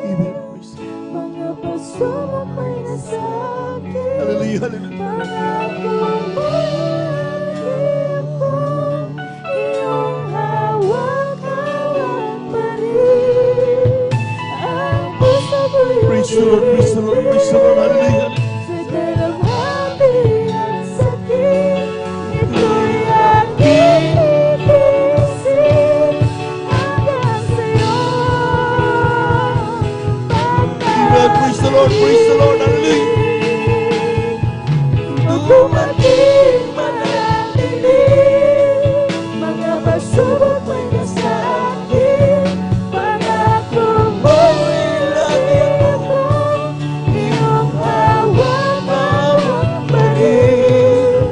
Speaker 3: Amen. Praise God.
Speaker 4: Mga pagsubok may nasakit.
Speaker 3: Hallelujah, hallelujah.
Speaker 4: Pangakong buhay ko, iyong hawak-hawak pa rin. Ang puso ko'y
Speaker 3: Praise the Lord, praise the Lord, praise the Lord. Hallelujah.
Speaker 4: sa dalamhati at sakit, ito'y aking titiisin hanggang sa'yo.
Speaker 3: Amen. Praise the Lord, praise the Lord. Hallelujah.
Speaker 4: Dumating manatili, mga pagsubok may nasakit, pangakong buhay lagi ako, iyong hawak-hawak pa rin.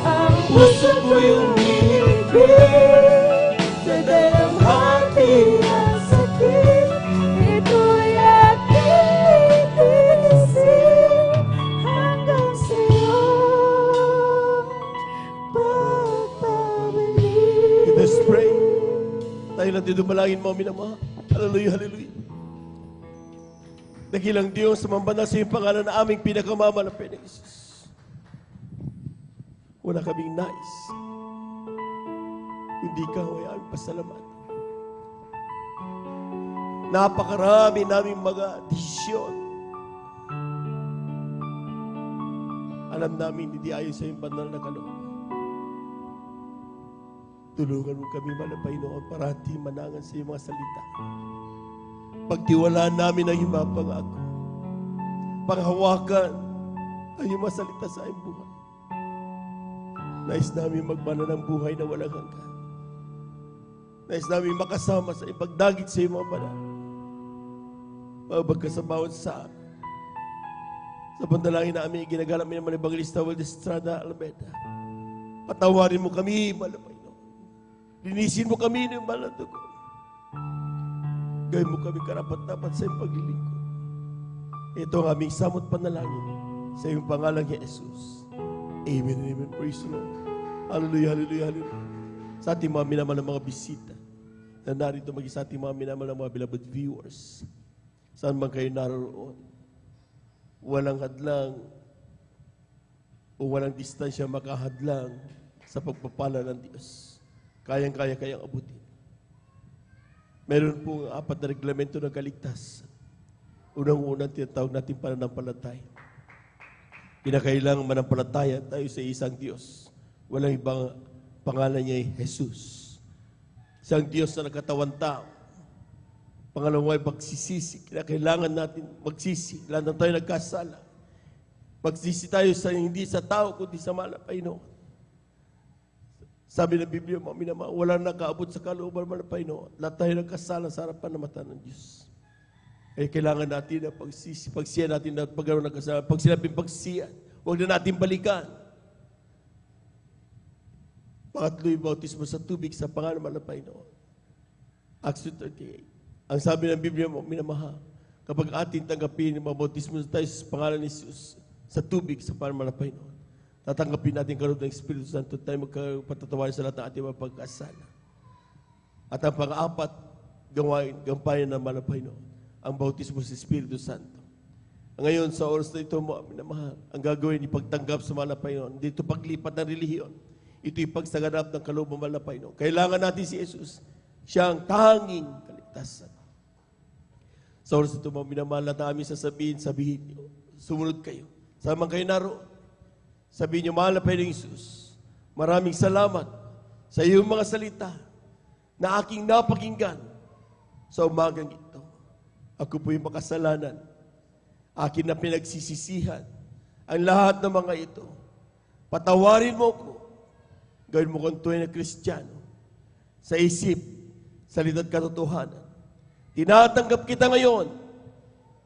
Speaker 4: Ang puso ko'y umibig, sa dalamhati ang sakit, ito'y aking titiisin hanggang sa'yo pagpabalik.
Speaker 3: Let us pray. Tayo natin dumalangin mo, minamahal. Hallelujah, hallelujah. Dakilang Diyos, sumambana sa iyong pangalan na aming pinakamamalapit ng Jesus. Wala kaming nais. Kundi ikaw ay aming pasalamat. Napakarami naming mga desisyon. Alam namin, hindi ayon sa iyong banal na kalooban. Tulungan mo kami malapay noon para di manangan sa iyong mga salita. Pagtiwalaan namin ang iyong mga pangako. Panghawakan ang iyong mga salita sa iyong buhay. Nais namin magmana ng buhay na walang hanggan. Nais namin makasama sa iyong pagdagit sa iyong mga banal. Magbagka sa bawat sa amin. Sa pandalangin namin, ginagalang namin naman Evangelista Waldes Estrada Alameda. Patawarin mo kami, malapay noon. Linisin mo kami ng banal na dugo. Gawin mo kami karapat-dapat sa iyong paglilingkod. Ito ang aming samot panalangin sa iyong pangalang Jesus. Amen and amen. Praise the Lord. Hallelujah, hallelujah, hallelujah. Sa ating mga minamahal na mga bisita na narito maging sa ating mga minamahal na mga beloved viewers. Saan man kayo naroon, walang hadlang o walang distansya makahadlang sa pagpapala ng Diyos. Kayang-kayang abutin. Meron pong 4 na reglamento ng kaligtasan. Unang-unang tinatawag natin pananampalataya. Kinakailangan manampalataya tayo sa isang Diyos. Walang ibang pangalan niya ay Jesus. Isang Diyos na nagkatawang tao. Pangalawa ay pagsisisi. Kinakailangan natin magsisi. Lahat na tayo nagkasala. Magsisi tayo sa hindi sa tao, kundi sa malapay noon. Sabi ng Biblia, mga minamahal, wala nakaabot sa kalooban ng Panginoon. Lahat tayo nagkasala sa harapan ng mata ng Diyos. Kaya kailangan natin na pagsiya natin na pagkaroon ng kasalanan. Pag sinabing pagsiya, huwag na natin balikan. Pangatlo yung bautismo sa tubig sa pangalan ng Panginoon. Acts 2:38. Ang sabi ng Biblia, mga minamahal, kapag atin tanggapin yung mga bautismo tayo sa pangalan ni Jesus sa tubig sa pangalan ng Panginoon, tatanggapin natin karoon ng Espiritu Santo tayo magpatatawarin sa lahat ng ating mga pagkasala. At ang pang-apat, gampayan ng malapay noon, ang bautismo sa Espiritu Santo. Ngayon, sa oras na ito, mga minamahal, ang gagawin, ipagtanggap sa malapay noon, dito paglipat ng relihiyon, ito ipagsaganap ng kalooban malapay noon. Kailangan natin si Jesus, siya ang tanging kaligtasan. Sa oras na ito, mga minamahal, na namin sabihin niyo, sumunod kayo. Saan kayo naroon? Sabihin niyo, mahal na Panginoong Jesus, maraming salamat sa iyong mga salita na aking napakinggan sa umagang ito. Ako po yung makasalanan. Akin na pinagsisisihan ang lahat ng mga ito. Patawarin mo ko. Gawin mo kong tunay na Kristiyano sa isip, salita at katotohanan. Tinatanggap kita ngayon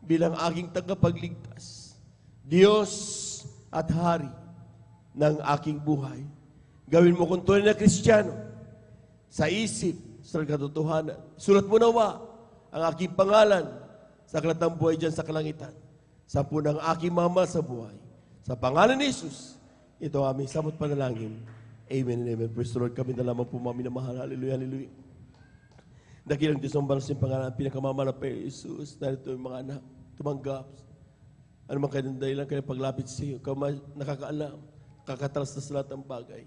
Speaker 3: bilang aking tagapagligtas, Diyos at Hari ng aking buhay. Gawin mo kung tunay na Kristiyano sa isip, sa katotohanan. Sulat mo nawa ang aking pangalan sa aklat ng buhay dyan sa kalangitan. Sa punang aking mama sa buhay. Sa pangalan ni Jesus, ito ang aming samot panalangin. Amen and amen. Praise the Lord. Kami na lamang po mga minamahal. Hallelujah, hallelujah. Dakilang Diyos ang balas ng pangalan, pinakamamalapay Jesus, dahil ito yung mga anak, tumanggap. Ano man kayo ng dahilan, kayo paglapit sa iyo, nakakaalam, kakatalas na sa lahat ng bagay.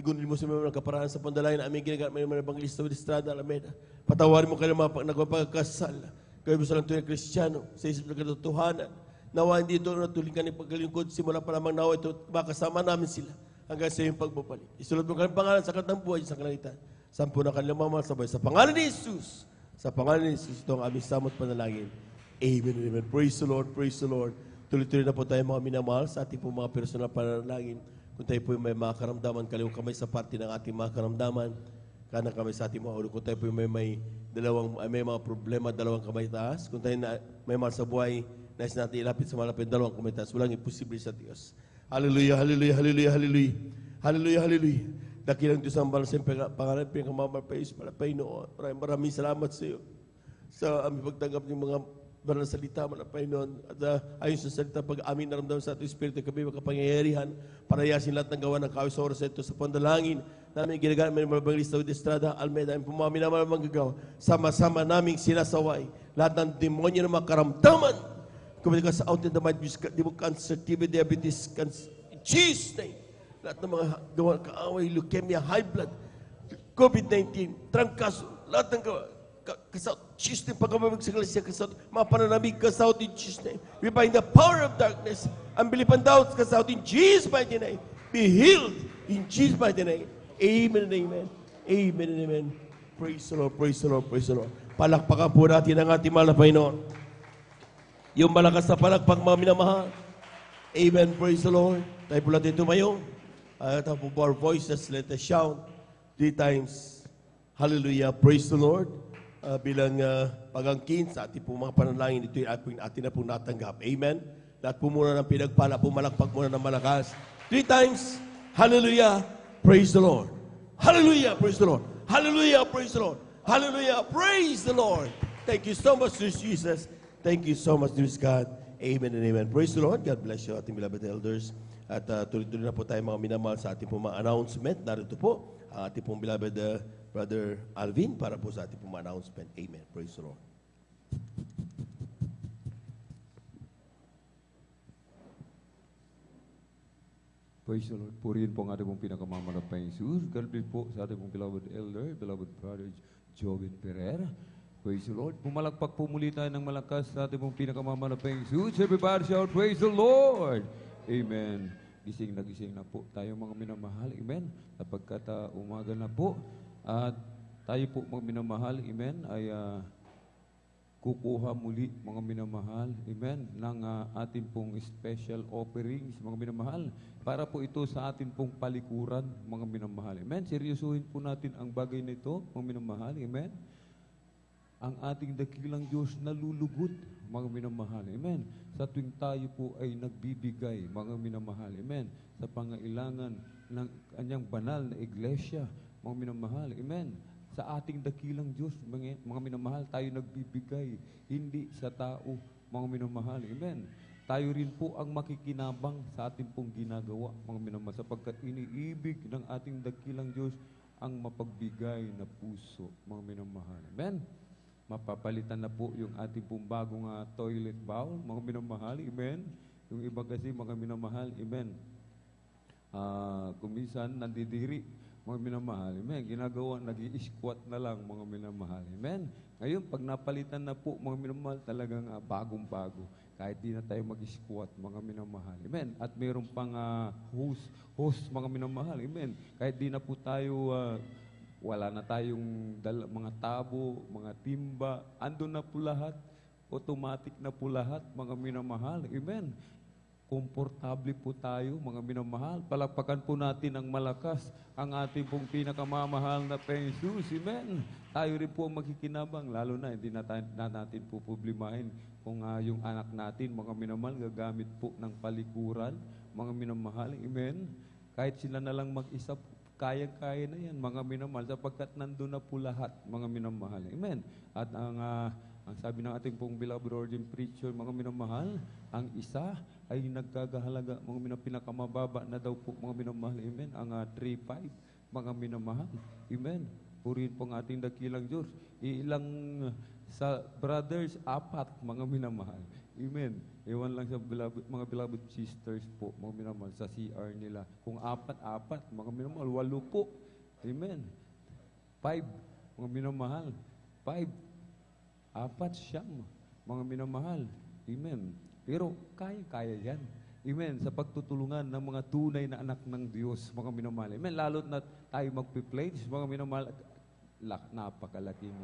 Speaker 3: Tigunin mo sa mga kaparaan sa pandalayan, aming ginagamit may mga evangelista with Estrada, Alameda. Patawarin mo kayo mga nagpapagkasal. Kayo mo sa lang tunay Kristiyano, sa isip ng katotohanan. Nawa hindi ito natulingan ng paglingkod, simula pa lamang nawa ito, makasama namin sila hanggang sa iyong pagbabalik. Isulat mo kanilang pangalan sa aklat ng buhay, sa kalangitan. Sampu na kanilang mga sabay. Sa pangalan ni Jesus, sa pangalan ni Jesus, ito ang aming samot panalangin. Amen and amen. Praise the Lord, praise the Lord. Tuloy-tuloy na po tayo mga minamahal sa ating po mga personal panalangin. Kung tayo po may mga karamdaman, kaliwang kamay sa parte ng ating mga karamdaman, kanang kamay sa ating mga ulo. Kung tayo po may mga problema, dalawang kamay taas. Kung tayo may mahal sa buhay, nais natin ilapit sa malapit, dalawang kamay taas. Walang imposible sa Diyos. Hallelujah, hallelujah, hallelujah, hallelujah. Hallelujah, hallelujah. Dakilang Diyos ang balas ng pangalan, pinakamalapay sa palapay noon. Maraming salamat sa iyo sa aming pagtanggap ng mga banal na salita, malapay noon. At ayon sa salita, pag aming naramdaman sa ating Espiritu, kami makapangyayarihan para yasin lahat ng gawa ng kawis sa oras ito sa pandalangin namin ginagamit ng mga evangelista with Estrada, Almeida, ang pumami naman ang manggagawa. Sama-sama naming sinasaway lahat ng demonyo ng mga karamdaman. Kumita ka sa out in the mind, cancer, TB, diabetes, cancer, in Jesus' name. Lahat ng mga gawa, kaaway, leukemia, high blood, COVID-19, trangkaso, lahat ng gawa, kasaut, Jesus' name, pagkamamag sa kalasya, kasaut, mga pananamig, kasaut in Jesus' name. We bind the power of darkness, ang bilipan daw, kasaut in Jesus' mighty name. Be healed in Jesus' mighty name. Amen and amen. Amen and amen. Praise the Lord, praise the Lord, praise the Lord. Palakpakan po natin ang ating mahal na Panginoon. Yung malakas na palakpak, mga minamahal. Amen, praise the Lord. Tayo po natin tumayo. At our voices, let us shout 3 times. Hallelujah, praise the Lord. Bilang pagangkin sa ating pong mga panalangin, ito yung atin na pong natanggap. Amen. Lahat po muna ng pinagpala, pumalakpak muna ng malakas. 3 times. Hallelujah, praise the Lord. Hallelujah, praise the Lord. Hallelujah, praise the Lord. Hallelujah, praise the Lord. Thank you so much, dear Jesus. Thank you so much, dear God. Amen and amen. Praise the Lord. God bless you, ating beloved elders. At tuloy-tuloy na po tayo mga minamahal sa ating pong mga announcement. Narito po ang ating pong beloved Brother Alvin para po sa ating pong mga announcement. Amen. Praise the Lord.
Speaker 5: Praise the Lord. Purihin po ang ating pong pinakamamalapay Jesus. God bless po sa ating pong beloved elder, beloved brother Joven Pereira. Praise the Lord. Pumalakpak po muli tayo ng malakas sa ating pong pinakamamalapay Jesus. Everybody shout, praise the Lord. Amen. Gising na po tayo mga minamahal. Amen. Sapagkat umaga na po at tayo po mga minamahal. Amen. Ay kukuha muli mga minamahal. Amen. Ng ating pong special offerings mga minamahal. Para po ito sa ating pong palikuran mga minamahal. Amen. Seryosuhin po natin ang bagay nito mga minamahal. Amen. Ang ating dakilang Diyos nalulugot, mga minamahal. Amen. Sa tuwing tayo po ay nagbibigay, mga minamahal. Amen. Sa pangailangan ng kanyang banal na iglesia, mga minamahal. Amen. Sa ating dakilang Diyos, mga minamahal, tayo nagbibigay, hindi sa tao, mga minamahal. Amen. Tayo rin po ang makikinabang sa ating pong ginagawa, mga minamahal, sapagkat iniibig ng ating dakilang Diyos ang mapagbigay na puso, mga minamahal. Amen. Mapapalitan na po yung ating pong bagong toilet bowl, mga minamahal, amen. Yung iba kasi, mga minamahal, amen. Kumisan, nandidiri, mga minamahal, amen. Ginagawa, nag-i-squat na lang, mga minamahal, amen. Ngayon, pag napalitan na po, mga minamahal, talagang bagong-bago. Kahit di na tayo mag-squat, mga minamahal, amen. At mayroon pang host, mga minamahal, amen. Kahit di na po tayo wala na tayong mga tabo, mga timba, andun na po lahat, automatic na po lahat, mga minamahal. Amen. Komportable po tayo, mga minamahal. Palakpakan po natin ng malakas ang ating pong pinakamamahal na Jesus. Amen. Tayo rin po ang makikinabang, lalo na hindi na natin po problemahin kung yung anak natin, mga minamahal, gagamit po ng palikuran, mga minamahal. Amen. Kahit sila na lang mag-isa kaya-kaya na yan, mga minamahal, sapagkat nandun na po lahat, mga minamahal. Amen. At ang sabi ng ating pong beloved ordained preacher, mga minamahal, ang isa ay nagkagahalaga, mga pinakamababa na daw po, mga minamahal. Amen. Ang 3.5, mga minamahal. Amen. Purihin po ang ating dakilang Diyos. Ilang sa brothers, 4, mga minamahal. Amen. Iwan lang sa mga beloved sisters po, mga minamahal, sa CR nila. Kung 4, mga minamahal, 8 po. Amen. 5, mga minamahal. 5, 4, siyam, mga minamahal. Amen. Pero kaya-kaya yan. Amen. Sa pagtutulungan ng mga tunay na anak ng Diyos, mga minamahal. Amen. Lalo na tayo magpi-pledge, mga minamahal, napakalaking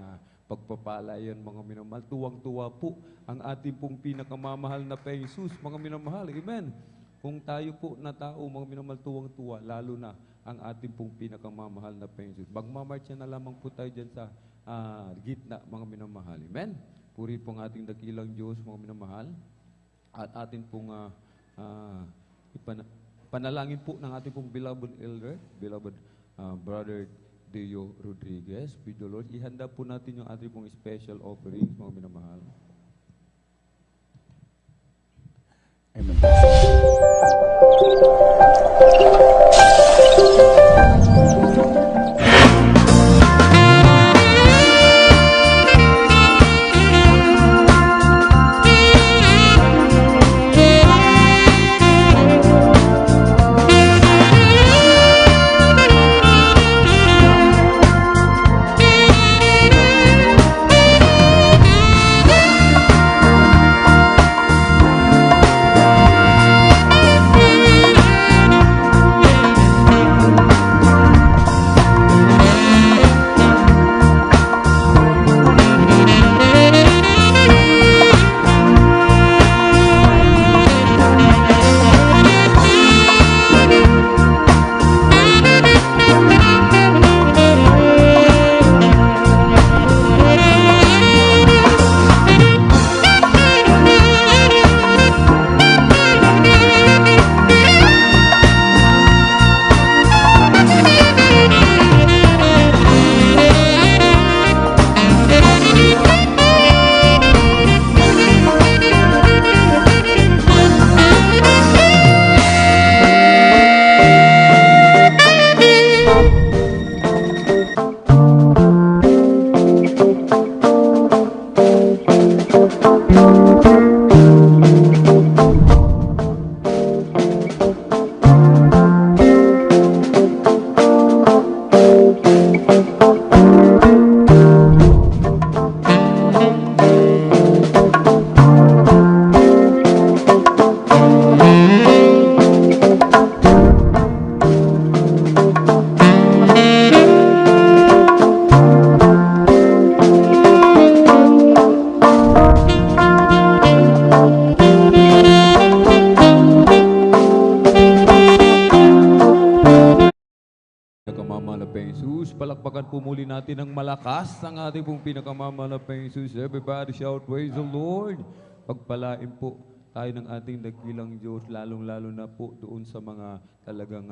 Speaker 5: pagpapala yan, mga minamahal. Tuwang-tuwa po ang ating pong pinakamamahal na Jesus, mga minamahal. Amen. Kung tayo po na tao, mga minamahal, tuwang-tuwa, lalo na ang ating pong pinakamamahal na Jesus. Magmamarcha na lamang po tayo dyan sa gitna, mga minamahal. Amen. Puri po ang ating dakilang Diyos, mga minamahal. At atin pong panalangin po ng ating pong beloved elder, beloved brother Deo Rodriguez. With the Lord, ihanda po natin yung ating pong special offerings, mga minamahal.
Speaker 2: Amen.
Speaker 5: Jesus, palakpakan po muli natin ng malakas ang ating pong pinakamamahal na Jesus. Everybody shout, praise the Lord. Pagpalain po tayo ng ating dakilang Diyos, lalong-lalo na po doon sa mga talagang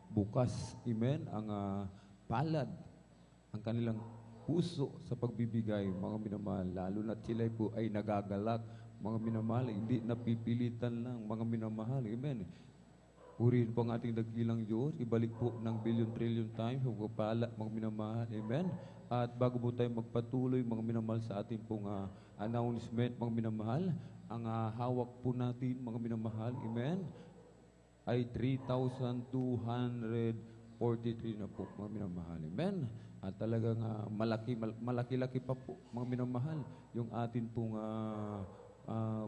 Speaker 5: bukas, amen, ang palad, ang kanilang puso sa pagbibigay, mga minamahal, lalo na sila po ay nagagalak, mga minamahal, hindi napipilitan lang, mga minamahal, amen. Purihin po ang ating dakilang Diyos, ibalik po ng billion-trillion times, pagpapala, mga minamahal, amen. At bago po tayo magpatuloy, mga minamahal, sa ating pong announcement, mga minamahal, ang hawak po natin, mga minamahal, amen, ay 3,243 na po, mga minamahal, amen. At talagang malaki-laki pa po, mga minamahal, yung atin pong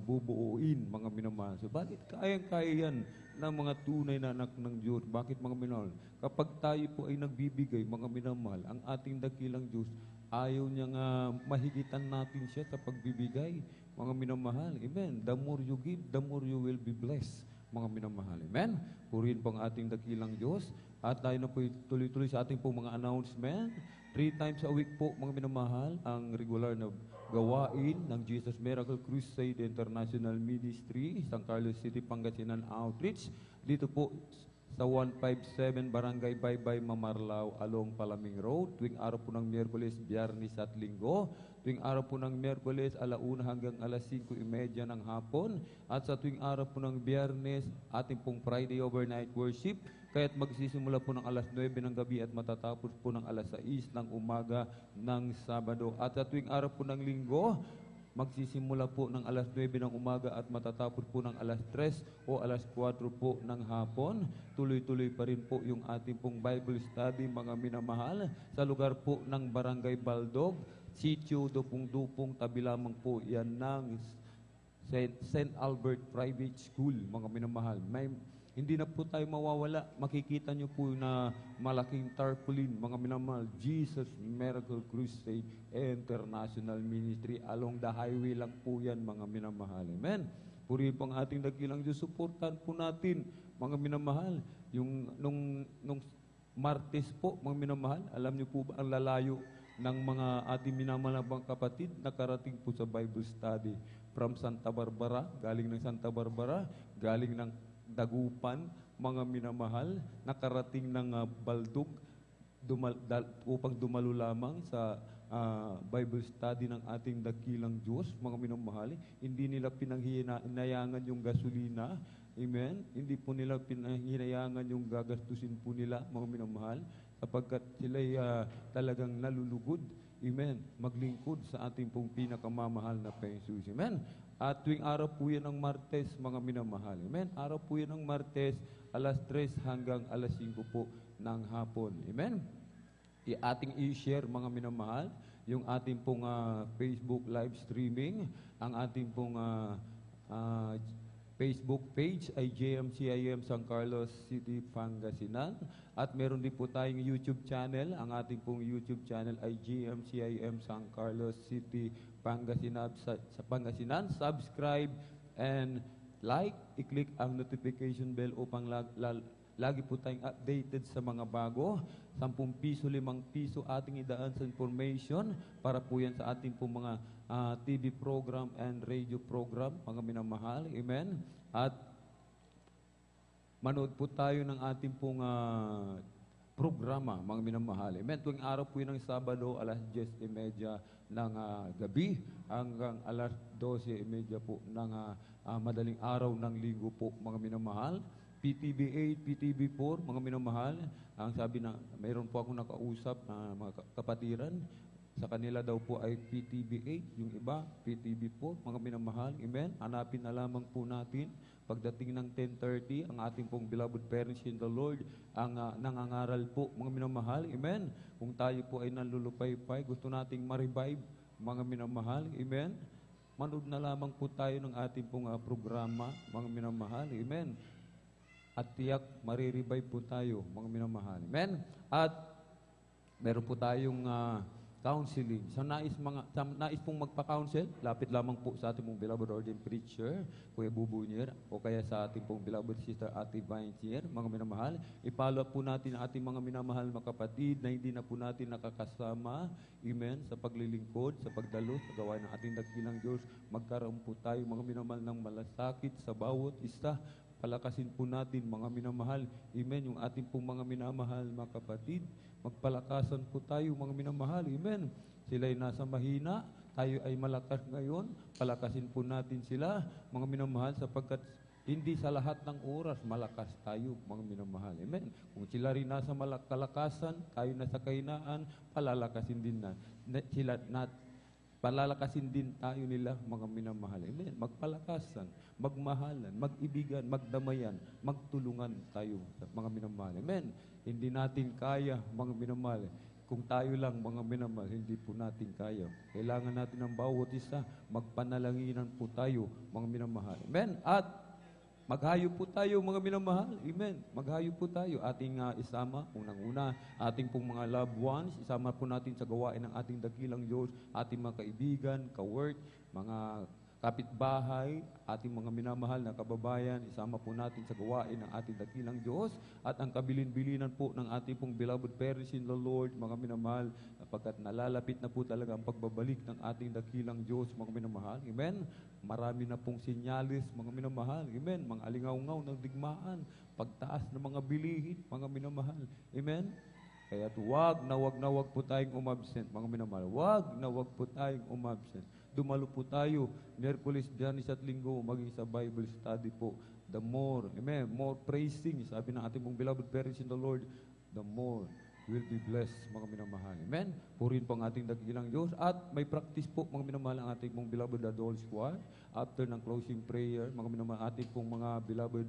Speaker 5: bubuuin, mga minamahal. So, bakit kayang-kaya yan ng mga tunay na anak ng Diyos? Bakit, mga minamahal? Kapag tayo po ay nagbibigay, mga minamahal, ang ating dakilang Diyos, ayaw niyang mahigitan natin siya sa pagbibigay, mga minamahal. Amen. The more you give, the more you will be blessed, mga minamahal. Amen. Purihin po ang ating dakilang Diyos. At tayo na po tuloy-tuloy sa ating po mga announcement. 3 times a week po, mga minamahal, ang regular na gawain ng Jesus Miracle Crusade International Ministry, San Carlos City, Pangasinan Outreach. Dito po sa 157 Barangay Baybay, Mamarlao, along Palaming Road. Tuwing araw po ng Miyerkules, Biyernes at Linggo. Tuwing araw po ng Miyerkules, 1:00 hanggang 5:30 ng hapon. At sa tuwing araw po ng Biyernes, ating pong Friday overnight worship. Kaya't magsisimula po ng 9:00 ng gabi at matatapos po ng 6:00 ng umaga ng Sabado. At sa tuwing araw po ng Linggo, magsisimula po ng 9:00 ng umaga at matatapos po ng 3:00 o 4:00 po ng hapon. Tuloy-tuloy pa rin po yung ating pong Bible study, mga minamahal, sa lugar po ng Barangay Baldog, Sitio Dupong-Dupong, tabi lamang po yan ng St. Albert Private School, mga minamahal. Hindi na po tayo mawawala. Makikita nyo po na malaking tarpaulin, mga minamahal, Jesus Miracle Crusade International Ministry. Along the highway lang po yan, mga minamahal. Amen. Purihin po ang ating dakilang Diyos. Suportahan po natin, mga minamahal. Nung Martes po, mga minamahal, alam nyo po ba ang lalayo ng mga ating minamalabang kapatid nakarating po sa Bible study from Santa Barbara, galing ng Santa Barbara, galing ng Dagupan, mga minamahal, nakarating ng Baldog upang dumalo lamang sa Bible study ng ating dakilang Diyos, mga minamahal. Hindi nila pinanghinayangan yung gasolina, amen? Hindi po nila pinanghinayangan yung gagastusin po nila, mga minamahal, sapagkat sila'y talagang nalulugod, amen, maglingkod sa ating pong pinakamamahal na Jesus, amen. At tuwing araw po yan ng Martes, mga minamahal, amen. Araw po yan ng Martes, 3:00 hanggang 5:00 po ng hapon, amen. Ating i-share, mga minamahal, yung ating pong Facebook live streaming, ang ating pong Facebook page ay JMCIM San Carlos City, Pangasinan. At meron din po tayong YouTube channel. Ang ating pong YouTube channel ay JMCIM San Carlos City, Pangasinan. Sa Pangasinan, subscribe and like, i-click ang notification bell upang lagi po tayong updated sa mga bago. 10 piso, 5 piso ating idaan sa information para po yan sa ating po mga TV program and radio program, mga minamahal. Amen. At manood po tayo ng ating pong programa, mga minamahal. Amen. Tuwing araw po yun ng Sabado, 10:30 ng gabi hanggang 12:30 po ng madaling araw ng Linggo po, mga minamahal. PTV 8, PTV 4, mga minamahal. Ang sabi na, mayroon po akong nakausap na mga kapatiran. Sa kanila daw po ay PTV 8, yung iba, PTV 4, mga minamahal. Amen. Hanapin na lamang po natin. Pagdating ng 10:30, ang ating pong beloved parents in the Lord, ang nangangaral po, mga minamahal. Amen. Kung tayo po ay nalulupay-pay, gusto nating ma-revive, mga minamahal. Amen. Manood na lamang po tayo ng ating pong programa, mga minamahal. Amen. At tiyak, marirevive po tayo, mga minamahal. Amen? At meron po tayong counseling. Sa nais pong magpa-counsel, lapit lamang po sa ating pong beloved ordained preacher, Kuya Bubunyer, o kaya sa ating pong beloved sister Ate Vincier, mga minamahal. I-follow up po natin ang ating mga minamahal mga kapatid na hindi na po natin nakakasama, amen, sa paglilingkod, sa pagdalo, sa gawain ng ating dakilang Diyos. Magkaroon po tayo, mga minamahal, ng malasakit sa bawat isa. Palakasin po natin, mga minamahal. Amen. Yung ating pong mga minamahal, mga kapatid, magpalakasan po tayo, mga minamahal. Amen. Sila'y nasa mahina, tayo ay malakas ngayon. Palakasin po natin sila, mga minamahal, sapagkat hindi sa lahat ng oras malakas tayo, mga minamahal. Amen. Kung sila rin nasa kalakasan, tayo nasa kahinaan, palalakasin din palalakasin din tayo nila, mga minamahal. Amen. Magpalakasan, magmahalan, mag-ibigan, magdamayan, magtulungan tayo, mga minamahal. Amen. Hindi natin kaya, mga minamahal. Kung tayo lang, mga minamahal, hindi po natin kaya. Kailangan natin ng bawat isa, magpanalanginan po tayo, mga minamahal. Amen. At maghayo po tayo, mga minamahal. Amen. Maghayo po tayo. Ating isama, unang-una, ating pong mga loved ones, isama po natin sa gawain ng ating dakilang Diyos, ating mga kaibigan, ka-work, mga kapitbahay, ating mga minamahal na kababayan, isama po natin sa gawain ng ating dakilang Diyos at ang kabilin-bilinan po ng ating pong beloved parents in the Lord, mga minamahal, sapagkat nalalapit na po talaga ang pagbabalik ng ating dakilang Diyos, mga minamahal. Amen? Marami na pong sinyalis, mga minamahal. Amen? Mga alingaw-ngaw ng digmaan, pagtaas ng mga bilihin, mga minamahal. Amen? Kaya wag na wag po tayong umabsent, mga minamahal. Wag na wag po tayong umabsent. Dumalo po tayo, Miyerkules, Biyernes at Linggo, maging sa Bible study po. The more, amen, more praising, sabi ng ating mong beloved parents in the Lord, the more will be blessed, mga minamahal. Amen? Purihin po ang ating dakilang Diyos. At may practice po, mga minamahal, ang ating mong beloved adult squad. After ng closing prayer, mga minamahal, ating pong mga beloved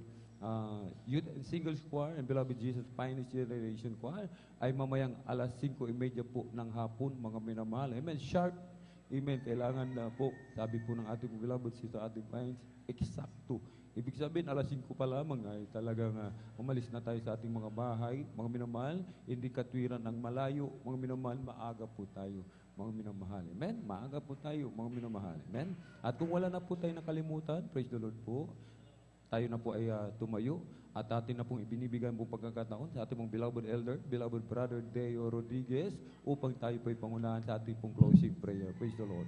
Speaker 5: youth and singles choir and beloved Jesus Finest Generation Choir ay mamayang alas 5:30 po ng hapon, mga minamahal. Amen? Sharp. Amen. Kailangan na po, sabi po ng ating beloved Sister Ating Pines, eksakto. Ibig sabihin, alas 5 pa lamang ay talagang umalis na tayo sa ating mga bahay. Mga minamahal, hindi katwiran ng malayo. Mga minamahal, maaga po tayo. Mga minamahal. Amen? Maaga po tayo, mga minamahal. Amen? At kung wala na po tayo nakalimutan, praise the Lord po, tayo na po ay tumayo at atin na pong ibinibigay pong pagkakataon sa ating pong beloved elder, beloved brother Deo Rodriguez upang tayo po ay pangunahan sa ating pong closing prayer. Praise the Lord.